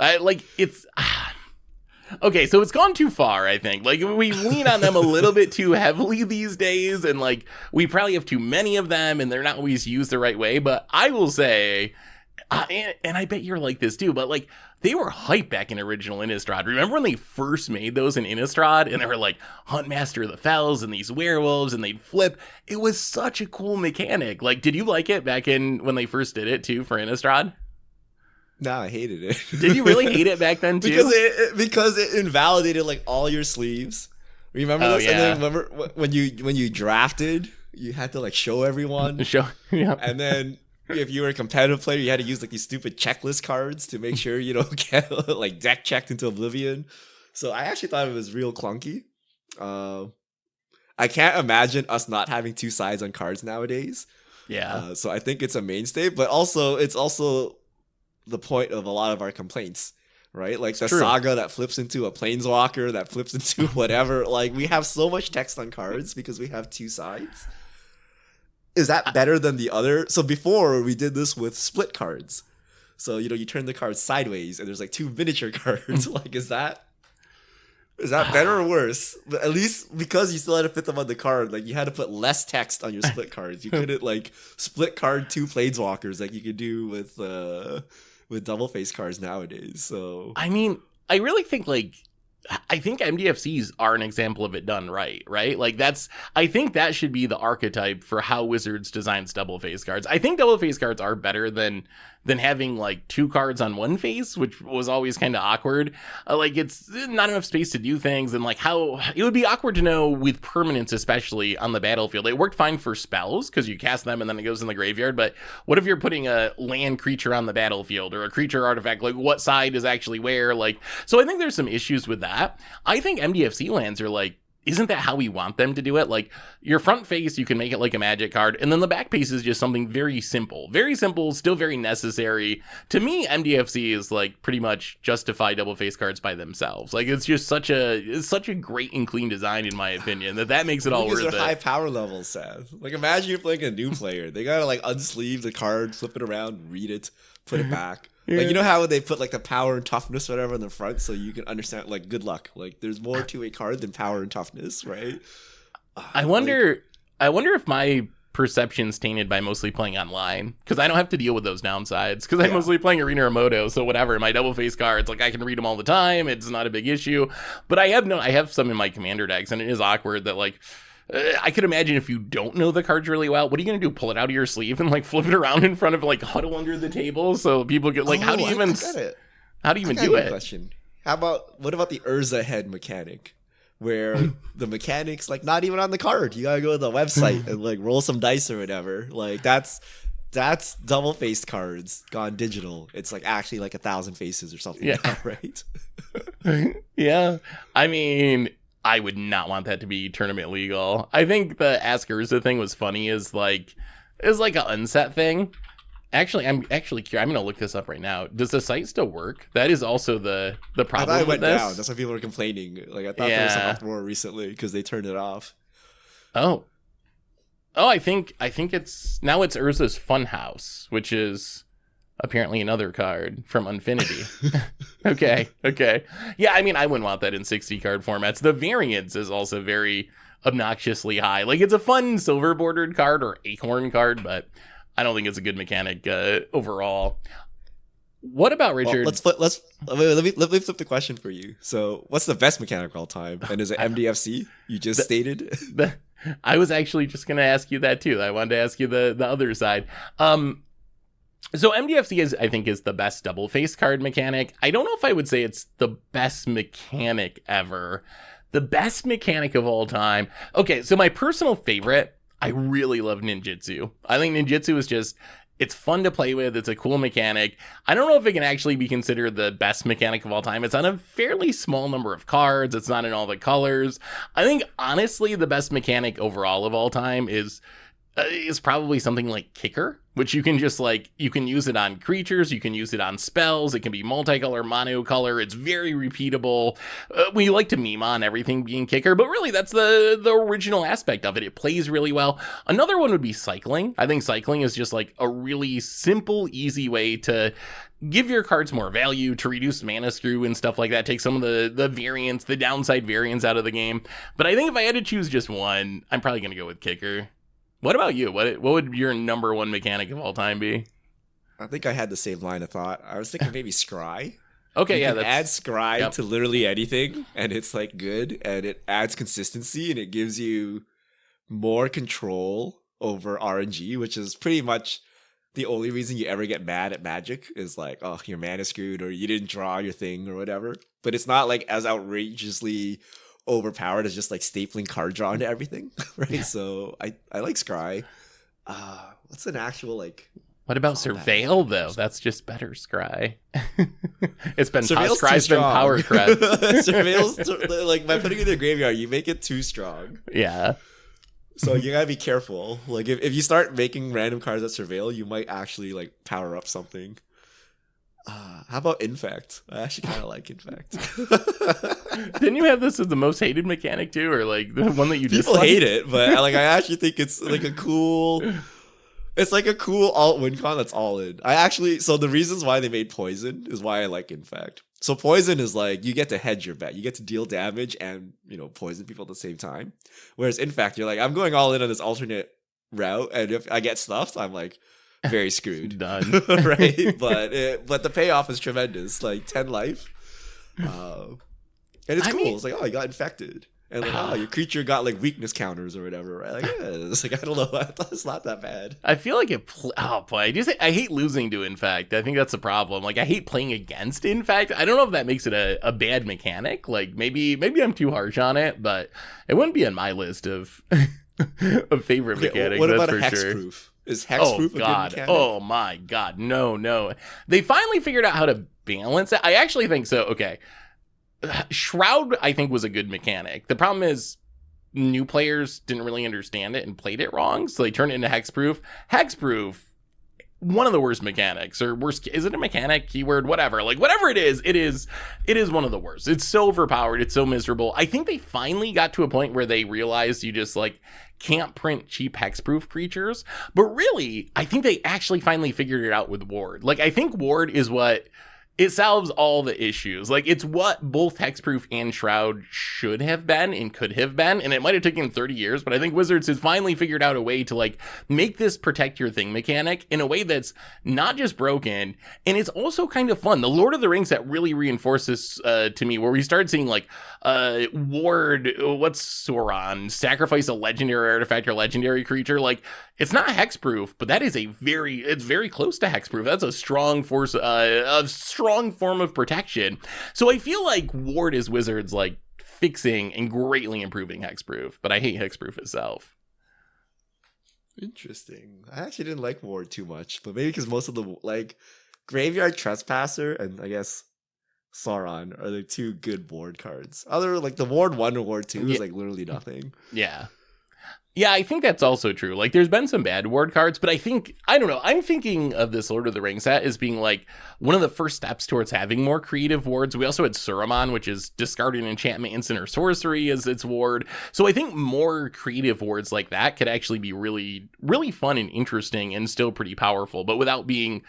Okay, so it's gone too far, I think. Like, we lean on them a little bit too heavily these days, and, like, we probably have too many of them, and they're not always used the right way. But I will say, and I bet you're like this too, but, like, they were hype back in original Innistrad. Remember when they first made those in Innistrad, and they were, like, Huntmaster of the Fells, and these werewolves, and they'd flip? It was such a cool mechanic. Like, did you like it back in when they first did it, too, for Innistrad? No, I hated it. Did you really hate it back then too? Because it invalidated like all your sleeves. Remember this? Yeah. And then remember when you drafted, you had to like show everyone. Yeah. And then if you were a competitive player, you had to use like these stupid checklist cards to make sure you don't get like deck checked into oblivion. So I actually thought it was real clunky. I can't imagine us not having two sides on cards nowadays. Yeah. So I think it's a mainstay, but it's also the point of a lot of our complaints, right? Like the saga that flips into a planeswalker, that flips into whatever. Like, we have so much text on cards because we have two sides. Is that better than the other? So before, we did this with split cards. So, you turn the cards sideways and there's like two miniature cards. Like, is that better or worse? But at least because you still had to fit them on the card, like you had to put less text on your split cards. You couldn't like split card two planeswalkers like you could do with double face cards nowadays. So I mean, I really think I think MDFCs are an example of it done right? Like I think that should be the archetype for how Wizards designs double face cards. I think double face cards are better than having like two cards on one face, which was always kind of awkward. Like, it's not enough space to do things, and like how it would be awkward to know with permanents, especially on the battlefield. It worked fine for spells because you cast them and then it goes in the graveyard. But what if you're putting a land creature on the battlefield or a creature artifact? Like, what side is actually where? Like, so I think there's some issues with that. I think MDFC lands are like, isn't that how we want them to do it? Like, your front face, you can make it like a magic card, and then the back piece is just something very simple, still very necessary. To me, MDFC is like pretty much justify double face cards by themselves. Like, it's just such a great and clean design, in my opinion, that makes it all worth it. High power levels, Seth. Like, imagine you're playing a new player. They gotta like unsleeve the card, flip it around, read it, put it back. Like, you know how they put like the power and toughness or whatever in the front so you can understand, like, good luck. Like, there's more to a card than power and toughness, right? I wonder if my perception's tainted by mostly playing online, because I don't have to deal with those downsides, because I'm mostly playing Arena or Moto, so whatever. My double face cards, like, I can read them all the time. It's not a big issue. But I have some in my commander decks, and it is awkward that, like, I could imagine if you don't know the cards really well, what are you going to do? Pull it out of your sleeve and like flip it around in front of, like, huddle under the table so people get like, how do you even do it? Question. What about the Urza head mechanic, where the mechanic's like not even on the card? You gotta go to the website and like roll some dice or whatever. Like, that's that's double faced cards gone digital. It's like actually like 1,000 faces or something now, right? Yeah. I mean, I would not want that to be tournament legal. I think the Ask Urza thing was funny is like an unset thing. Actually, I'm actually curious. I'm going to look this up right now. Does the site still work? That is also the problem. I thought it went with this. down. That's why people were complaining. Like I thought there was some uproar recently because they turned it off. Oh, I think it's Urza's Funhouse, which is apparently another card from Infinity. Okay. Yeah, I mean, I wouldn't want that in 60 card formats. The variance is also very obnoxiously high. Like, it's a fun silver bordered card or acorn card, but I don't think it's a good mechanic overall. What about Richard? Well, let me flip the question for you. So, what's the best mechanic of all time? And is it MDFC? You just stated. I was actually just going to ask you that too. I wanted to ask you the other side. So MDFC I think is the best double face card mechanic. I don't know if I would say it's the best mechanic ever. The best mechanic of all time. Okay, so my personal favorite, I really love ninjutsu. I think ninjutsu is just, it's fun to play with. It's a cool mechanic. I don't know if it can actually be considered the best mechanic of all time. It's on a fairly small number of cards. It's not in all the colors. I think, honestly, the best mechanic overall of all time is probably something like Kicker, which you can just you can use it on creatures, you can use it on spells, it can be multicolor, monocolor, it's very repeatable. We like to meme on everything being Kicker, but really that's the original aspect of it. It plays really well. Another one would be Cycling. I think Cycling is just like a really simple, easy way to give your cards more value, to reduce mana screw and stuff like that, take some of the variance, the downside variance out of the game. But I think if I had to choose just one, I'm probably going to go with Kicker. What about you? What would your number one mechanic of all time be? I think I had the same line of thought. I was thinking maybe Scry. Okay, you can add Scry to literally anything, and it's like good, and it adds consistency, and it gives you more control over RNG, which is pretty much the only reason you ever get mad at Magic is like, oh, your mana screwed, or you didn't draw your thing, or whatever. But it's not like as outrageously overpowered as just like stapling card draw into everything, right? Yeah. So I like Scry. What's an actual like? What about Surveil though? That's just better Scry. It's been Scry's been Power Crest. Surveil's like by putting it in the graveyard, you make it too strong. Yeah. So you gotta be careful. Like if you start making random cards that Surveil, you might actually like power up something. How about Infect? I actually kind of like Infect. Didn't you have this as the most hated mechanic too, or like the one that you people dislike? Hate it, but I actually think it's like a cool. It's like a cool alt win con that's all in. So the reasons why they made Poison is why I like Infect. So Poison is like you get to hedge your bet, you get to deal damage and poison people at the same time. Whereas Infect, you're like I'm going all in on this alternate route, and if I get stuffed, I'm like. Very screwed. Done. Right? But the payoff is tremendous. Like 10 life. And it's cool. It's like, oh, you got infected. And like, oh, your creature got like weakness counters or whatever, right? Like, yeah, it's like, I don't know. I thought it's not that bad. I feel like oh boy. I hate losing to Infect. I think that's the problem. Like, I hate playing against Infect. I don't know if that makes it a bad mechanic. Like, maybe I'm too harsh on it, but it wouldn't be on my list of favorite mechanics. What about that's a for sure. Hexproof? Is Hexproof a good mechanic? Oh my God. No. They finally figured out how to balance it. I actually think so. Okay. Shroud, I think, was a good mechanic. The problem is new players didn't really understand it and played it wrong. So they turned it into Hexproof. Hexproof, one of the worst mechanics, or worst, is it a mechanic, keyword, whatever, like whatever it is one of the worst. It's so overpowered. It's so miserable. I think they finally got to a point where they realized you just like can't print cheap hexproof creatures. But really, I think they actually finally figured it out with Ward. Like, I think Ward is what it solves all the issues. Like, it's what both Hexproof and Shroud should have been and could have been. And it might have taken 30 years, but I think Wizards has finally figured out a way to, like, make this protect your thing mechanic in a way that's not just broken. And it's also kind of fun. The Lord of the Rings that really reinforces to me, where we started seeing, like, Ward, what's Sauron? Sacrifice a legendary artifact or legendary creature. Like, it's not hexproof, but that is it's very close to hexproof. That's a strong force, a strong form of protection. So I feel like Ward is Wizards like fixing and greatly improving hexproof, but I hate hexproof itself. Interesting. I actually didn't like Ward too much, but maybe because most of the like Graveyard Trespasser and I guess Sauron are the two good board cards. Other like the Ward 1 and Ward 2 is like literally nothing. Yeah. Yeah, I think that's also true. Like, there's been some bad ward cards, but I don't know, I'm thinking of this Lord of the Rings set as being, like, one of the first steps towards having more creative wards. We also had Saruman, which is discarding enchantment, instant, or sorcery as its ward. So I think more creative wards like that could actually be really, really fun and interesting and still pretty powerful, but without being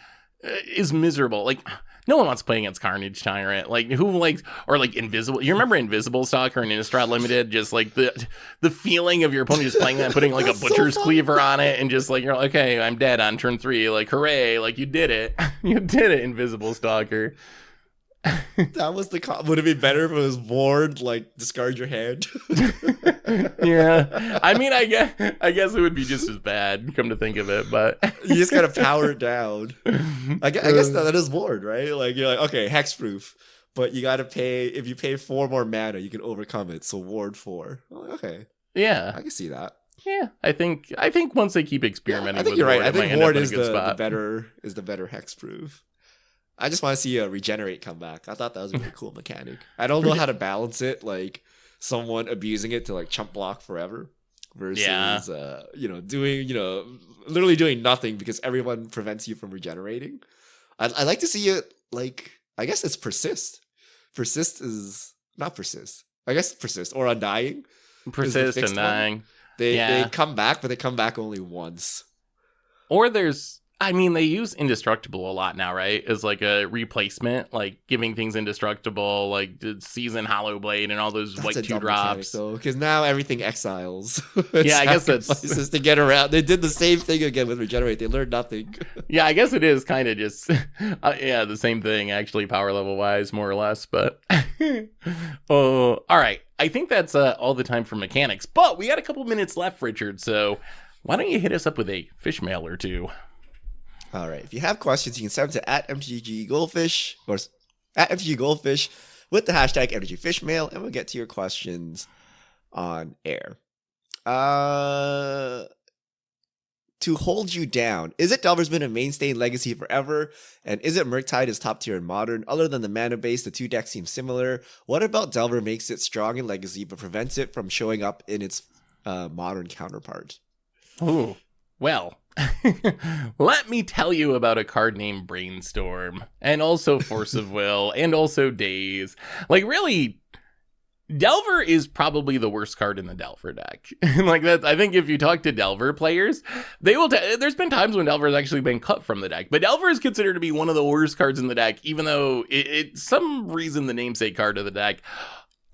is miserable. Like, no one wants to play against Carnage Tyrant. Like, who likes, or like Invisible. You remember Invisible Stalker and Innistrad Limited? Just like the feeling of your opponent just playing that and putting like a Butcher's Cleaver on it, and just like, you're like, okay, I'm dead on turn 3. Like, hooray! Like, you did it. You did it, Invisible Stalker. That was would it be better if it was Ward, like, discard your hand? Yeah. I mean, I guess it would be just as bad, come to think of it, but you just gotta power it down. I guess that is Ward, right? Like, you're like, okay, hexproof, but you gotta pay, if you pay 4 more mana, you can overcome it, so Ward 4. Okay. Yeah. I can see that. Yeah, I think once they keep experimenting, I think with you're right. Ward, I think Ward is the better hexproof. I just want to see a regenerate come back. I thought that was a really cool mechanic. I don't know how to balance it, like someone abusing it to like chump block forever versus doing literally doing nothing because everyone prevents you from regenerating. I like to see it like, I guess it's persist. Persist is not persist. I guess persist or undying. Persist, undying. They come back, but they come back only once. Or they use indestructible a lot now, right? As like a replacement, like giving things indestructible, like the Season Hollow Blade and all those white 2-drops. Because now everything exiles. Yeah, I guess that's just to get around. They did the same thing again with regenerate. They learned nothing. Yeah, I guess it is kind of just the same thing actually, power level wise, more or less. But all right, I think that's all the time for mechanics. But we got a couple minutes left, Richard. So why don't you hit us up with a fish mail or two? All right. If you have questions, you can send them to @MTGGoldfish or @MTGGoldfish with the hashtag MTGFishmail, and we'll get to your questions on air. To hold you down, is it Delver's been a mainstay in Legacy forever? And is it Murktide is top tier in Modern? Other than the mana base, the two decks seem similar. What about Delver makes it strong in Legacy but prevents it from showing up in its Modern counterpart? Ooh, well. Let me tell you about a card named Brainstorm, and also Force of Will, and also Daze. Like, really, Delver is probably the worst card in the Delver deck. Like, that, I think if you talk to Delver players, they will there's been times when Delver has actually been cut from the deck, but Delver is considered to be one of the worst cards in the deck, even though it's some reason the namesake card of the deck.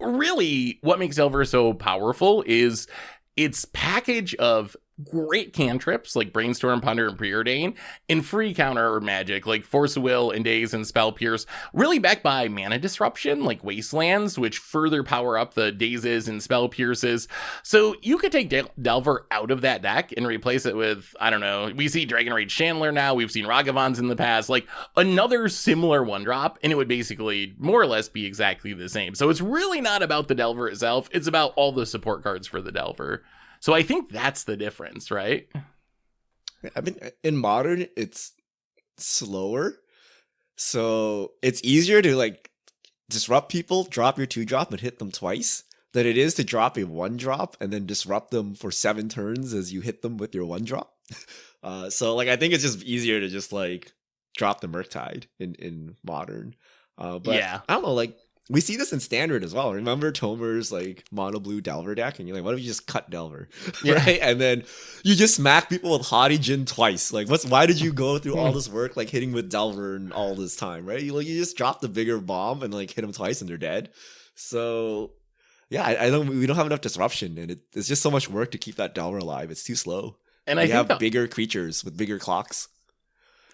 Really, what makes Delver so powerful is its package of great cantrips like Brainstorm, Ponder, and Preordain, and free counter magic like Force of Will and Daze and Spell Pierce, really backed by mana disruption like Wastelands, which further power up the Dazes and Spell Pierces. So you could take Delver out of that deck and replace it with, I don't know, we see Dragon Rage Chandler now, we've seen Ragavans in the past, like another similar 1-drop, and it would basically more or less be exactly the same. So it's really not about the Delver itself, it's about all the support cards for the Delver. So I think that's the difference, right? I mean, in Modern, it's slower. So it's easier to like disrupt people, drop your 2-drop and hit them twice than it is to drop a 1-drop and then disrupt them for 7 turns as you hit them with your 1-drop. So like, I think it's just easier to just like drop the Murktide in Modern. But yeah, I don't know, like, we see this in Standard as well. Remember Tomer's like mono blue Delver deck, and you're like, "Why don't you just cut Delver?" Yeah. Right? And then you just smack people with Haughty Djinn twice. Like, why did you go through all this work, like hitting with Delver and all this time, right? You just drop the bigger bomb and like hit them twice, and they're dead. So yeah, we don't have enough disruption, and it's just so much work to keep that Delver alive. It's too slow. And I have bigger creatures with bigger clocks.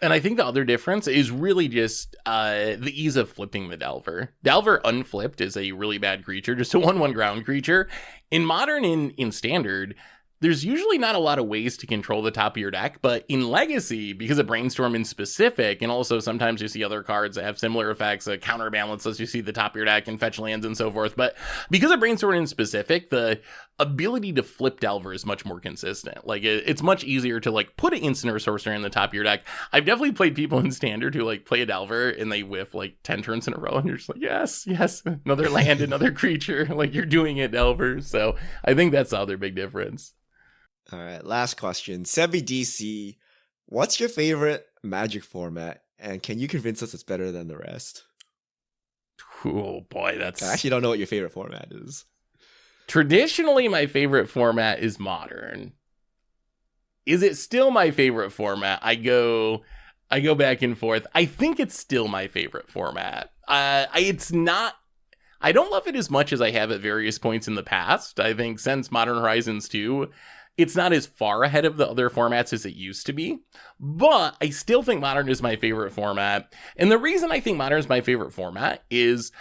And I think the other difference is really just the ease of flipping the Delver. Delver unflipped is a really bad creature, just a 1/1 ground creature. In Modern, in Standard, there's usually not a lot of ways to control the top of your deck, but in Legacy, because of Brainstorm in specific, and also sometimes you see other cards that have similar effects, a counterbalance lets you see the top of your deck and fetch lands and so forth, but because of Brainstorm in specific, the ability to flip Delver is much more consistent. Like, it's much easier to, like, put an instant or sorcerer in the top of your deck. I've definitely played people in Standard who, like, play a Delver and they whiff, like, 10 turns in a row, and you're just like, yes, another land, another creature, like, you're doing it, Delver. So I think that's the other big difference. All right, last question. Sebi DC, what's your favorite Magic format, and can you convince us it's better than the rest? Oh boy, I actually don't know what your favorite format is. Traditionally, my favorite format is Modern. Is it still my favorite format? I go back and forth. I think it's still my favorite format. It's not. I don't love it as much as I have at various points in the past. I think since Modern Horizons 2, it's not as far ahead of the other formats as it used to be, but I still think Modern is my favorite format. And the reason I think Modern is my favorite format is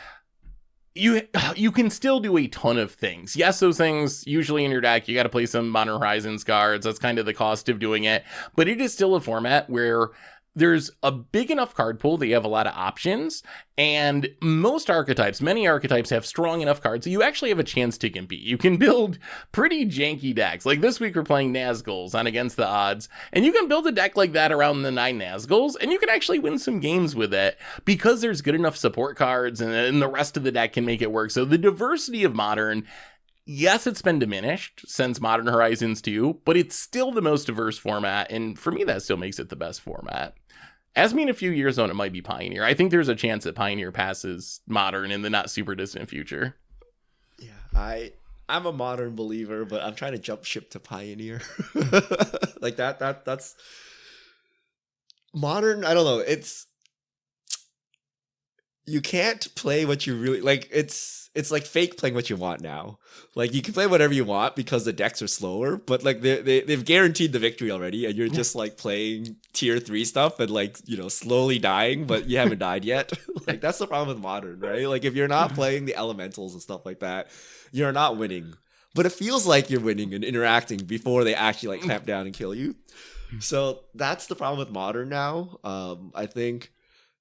you can still do a ton of things. Yes, those things usually in your deck, you got to play some Modern Horizons cards. That's kind of the cost of doing it, but it is still a format where there's a big enough card pool that you have a lot of options, and many archetypes have strong enough cards that you actually have a chance to compete. You can build pretty janky decks. Like this week we're playing Nazguls on Against the Odds, and you can build a deck like that around the 9 Nazguls, and you can actually win some games with it because there's good enough support cards, and the rest of the deck can make it work. So the diversity of Modern, yes, it's been diminished since Modern Horizons 2, but it's still the most diverse format, and for me, that still makes it the best format. Ask me in a few years on, it might be Pioneer. I think there's a chance that Pioneer passes Modern in the not super distant future. Yeah, I'm a Modern believer, but I'm trying to jump ship to Pioneer. Like that's Modern. I don't know. You can't play what you really like. It's like fake playing what you want now. Like you can play whatever you want because the decks are slower, but like they've guaranteed the victory already, and you're just like playing tier 3 stuff and like, you know, slowly dying, but you haven't died yet. Like that's the problem with Modern, right? Like if you're not playing the elementals and stuff like that, you're not winning. But it feels like you're winning and interacting before they actually like clamp down and kill you. So that's the problem with Modern now. I think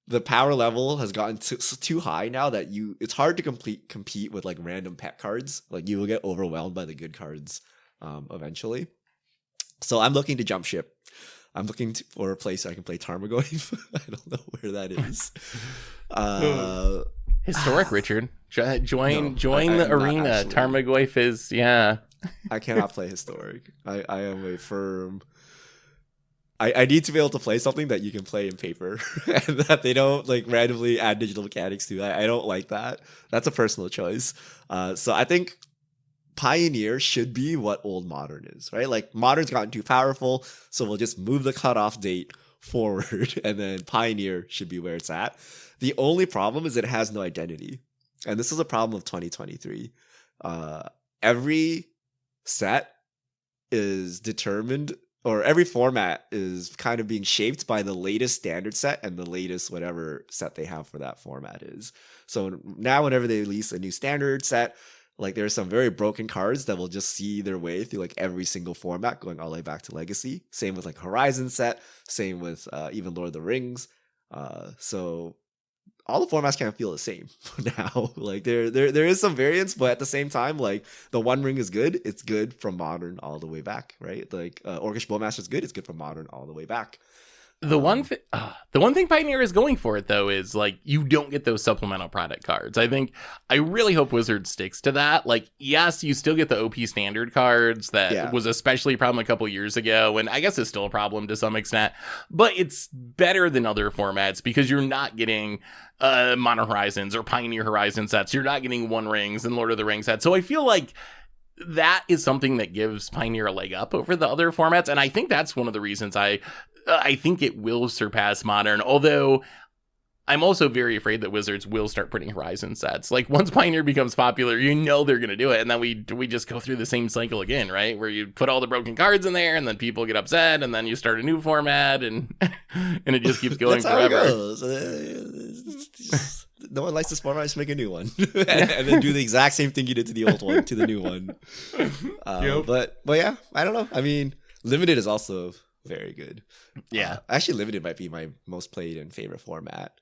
the power level has gotten too high now that it's hard to compete with like random pet cards. Like you will get overwhelmed by the good cards eventually. So I'm looking to jump ship. I'm looking for a place I can play Tarmogoyf. I don't know where that is. Historic, Richard. Join the arena. Tarmogoyf is, yeah. I cannot play Historic. I am a firm... I need to be able to play something that you can play in paper and that they don't like randomly add digital mechanics to. I don't like that. That's a personal choice. So I think Pioneer should be what old Modern is, right? Like Modern's gotten too powerful, so we'll just move the cutoff date forward and then Pioneer should be where it's at. The only problem is it has no identity. And this is a problem of 2023. Every set is determined, or every format is kind of being shaped by the latest standard set and the latest whatever set they have for that format is. So now whenever they release a new standard set, like there's some very broken cards that will just see their way through like every single format going all the way back to Legacy. Same with like Horizon set, same with even Lord of the Rings. So all the formats kind of feel the same now. Like there is some variance, but at the same time, like the One Ring is good. It's good from Modern all the way back, right? Like Orcish Bowmaster is good. It's good from Modern all the way back. The one thing Pioneer is going for it though is like you don't get those supplemental product cards. I really hope Wizards sticks to that. Like, yes, you still get the OP standard cards that was especially a problem a couple years ago, and I guess it's still a problem to some extent, but it's better than other formats because you're not getting Modern Horizons or Pioneer Horizon sets. You're not getting One Rings and Lord of the Rings sets. So I feel like that is something that gives Pioneer a leg up over the other formats, and I think that's one of the reasons I think it will surpass Modern, although I'm also very afraid that Wizards will start putting Horizon sets. Like, once Pioneer becomes popular, you know they're going to do it. And then we just go through the same cycle again, right? Where you put all the broken cards in there, and then people get upset, and then you start a new format, and and it just keeps going That's forever. How it goes. No one likes this format, just make a new one. And then do the exact same thing you did to the old one, to the new one. Yep. But yeah, I don't know. I mean, Limited is also very good. Yeah. Actually, Limited might be my most played and favorite format.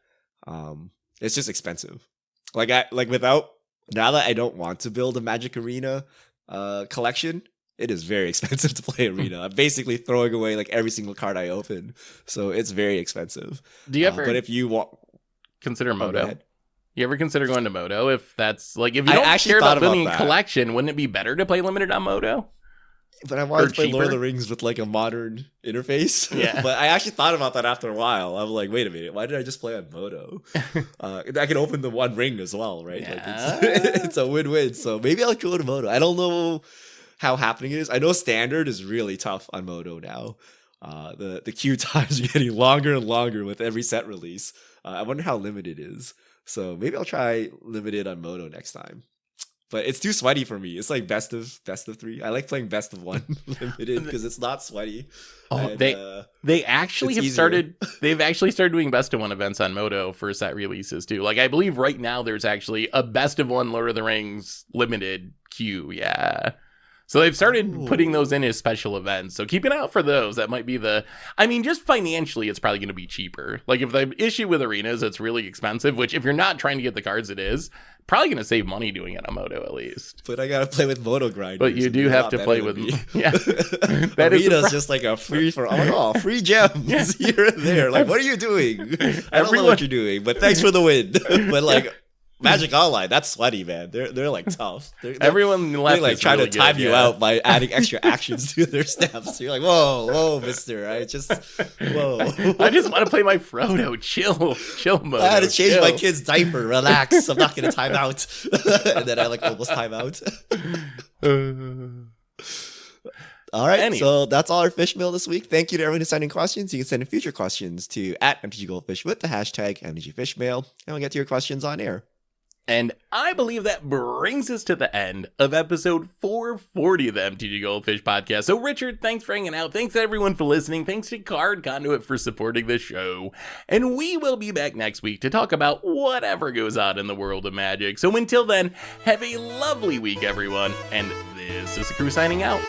It's just expensive. Now that I don't want to build a Magic Arena collection, it is very expensive to play Arena. I'm basically throwing away like every single card I open, so it's very expensive. Do you ever but if you want, consider go Moto? ahead. You ever consider going to Moto? If that's like, if you I don't actually care thought about building about a that. collection, wouldn't it be better to play Limited on Moto? But I wanted Or to play Lord of cheaper? the Rings with like a modern interface. Yeah. But I actually thought about that after a while. I'm like, wait a minute, why did I just play on Moto? I can open the One Ring as well, right? Like it's a win-win. So maybe I'll go to Moto. I don't know how happening it is. I know Standard is really tough on Moto now. The queue times are getting longer and longer with every set release. I wonder how Limited is. So maybe I'll try Limited on Moto next time. But it's too sweaty for me. It's like best of 3. I like playing best of 1 Limited because it's not sweaty. Oh, And, they actually it's have easier. started. They've actually started doing best of 1 events on Moto for set releases too. Like, I believe right now there's actually a best of 1 Lord of the Rings limited queue. Yeah. So they've started putting those in as special events. So keep an eye out for those. That might be just financially, it's probably going to be cheaper. Like, if the issue with arenas, it's really expensive, which if you're not trying to get the cards, it is probably going to save money doing it on Moto at least. But I gotta play with Moto grinders. But you do have to play with yeah. That is Arena's just like a free for all, free gems here and there. Like, what are you doing? I don't know what you're doing, but thanks for the win. But like, Magic Online, that's sweaty, man. They're like tough. Everyone left they like is trying really to time good, you yeah. out by adding extra actions to their steps. You're like, whoa, mister. I just want to play my Frodo. Chill mode. I had to change chill. my kid's diaper. Relax. I'm not gonna time out. And then I like almost time out. All right, so that's all our fish mail this week. Thank you to everyone who's sending questions. You can send in future questions to @MTGGoldfish with the hashtag MTGFishmail, and we'll get to your questions on air. And I believe that brings us to the end of episode 440 of the MTG Goldfish podcast. So, Richard, thanks for hanging out. Thanks to everyone for listening. Thanks to Card Conduit for supporting the show. And we will be back next week to talk about whatever goes on in the world of Magic. So until then, have a lovely week, everyone. And this is the crew signing out.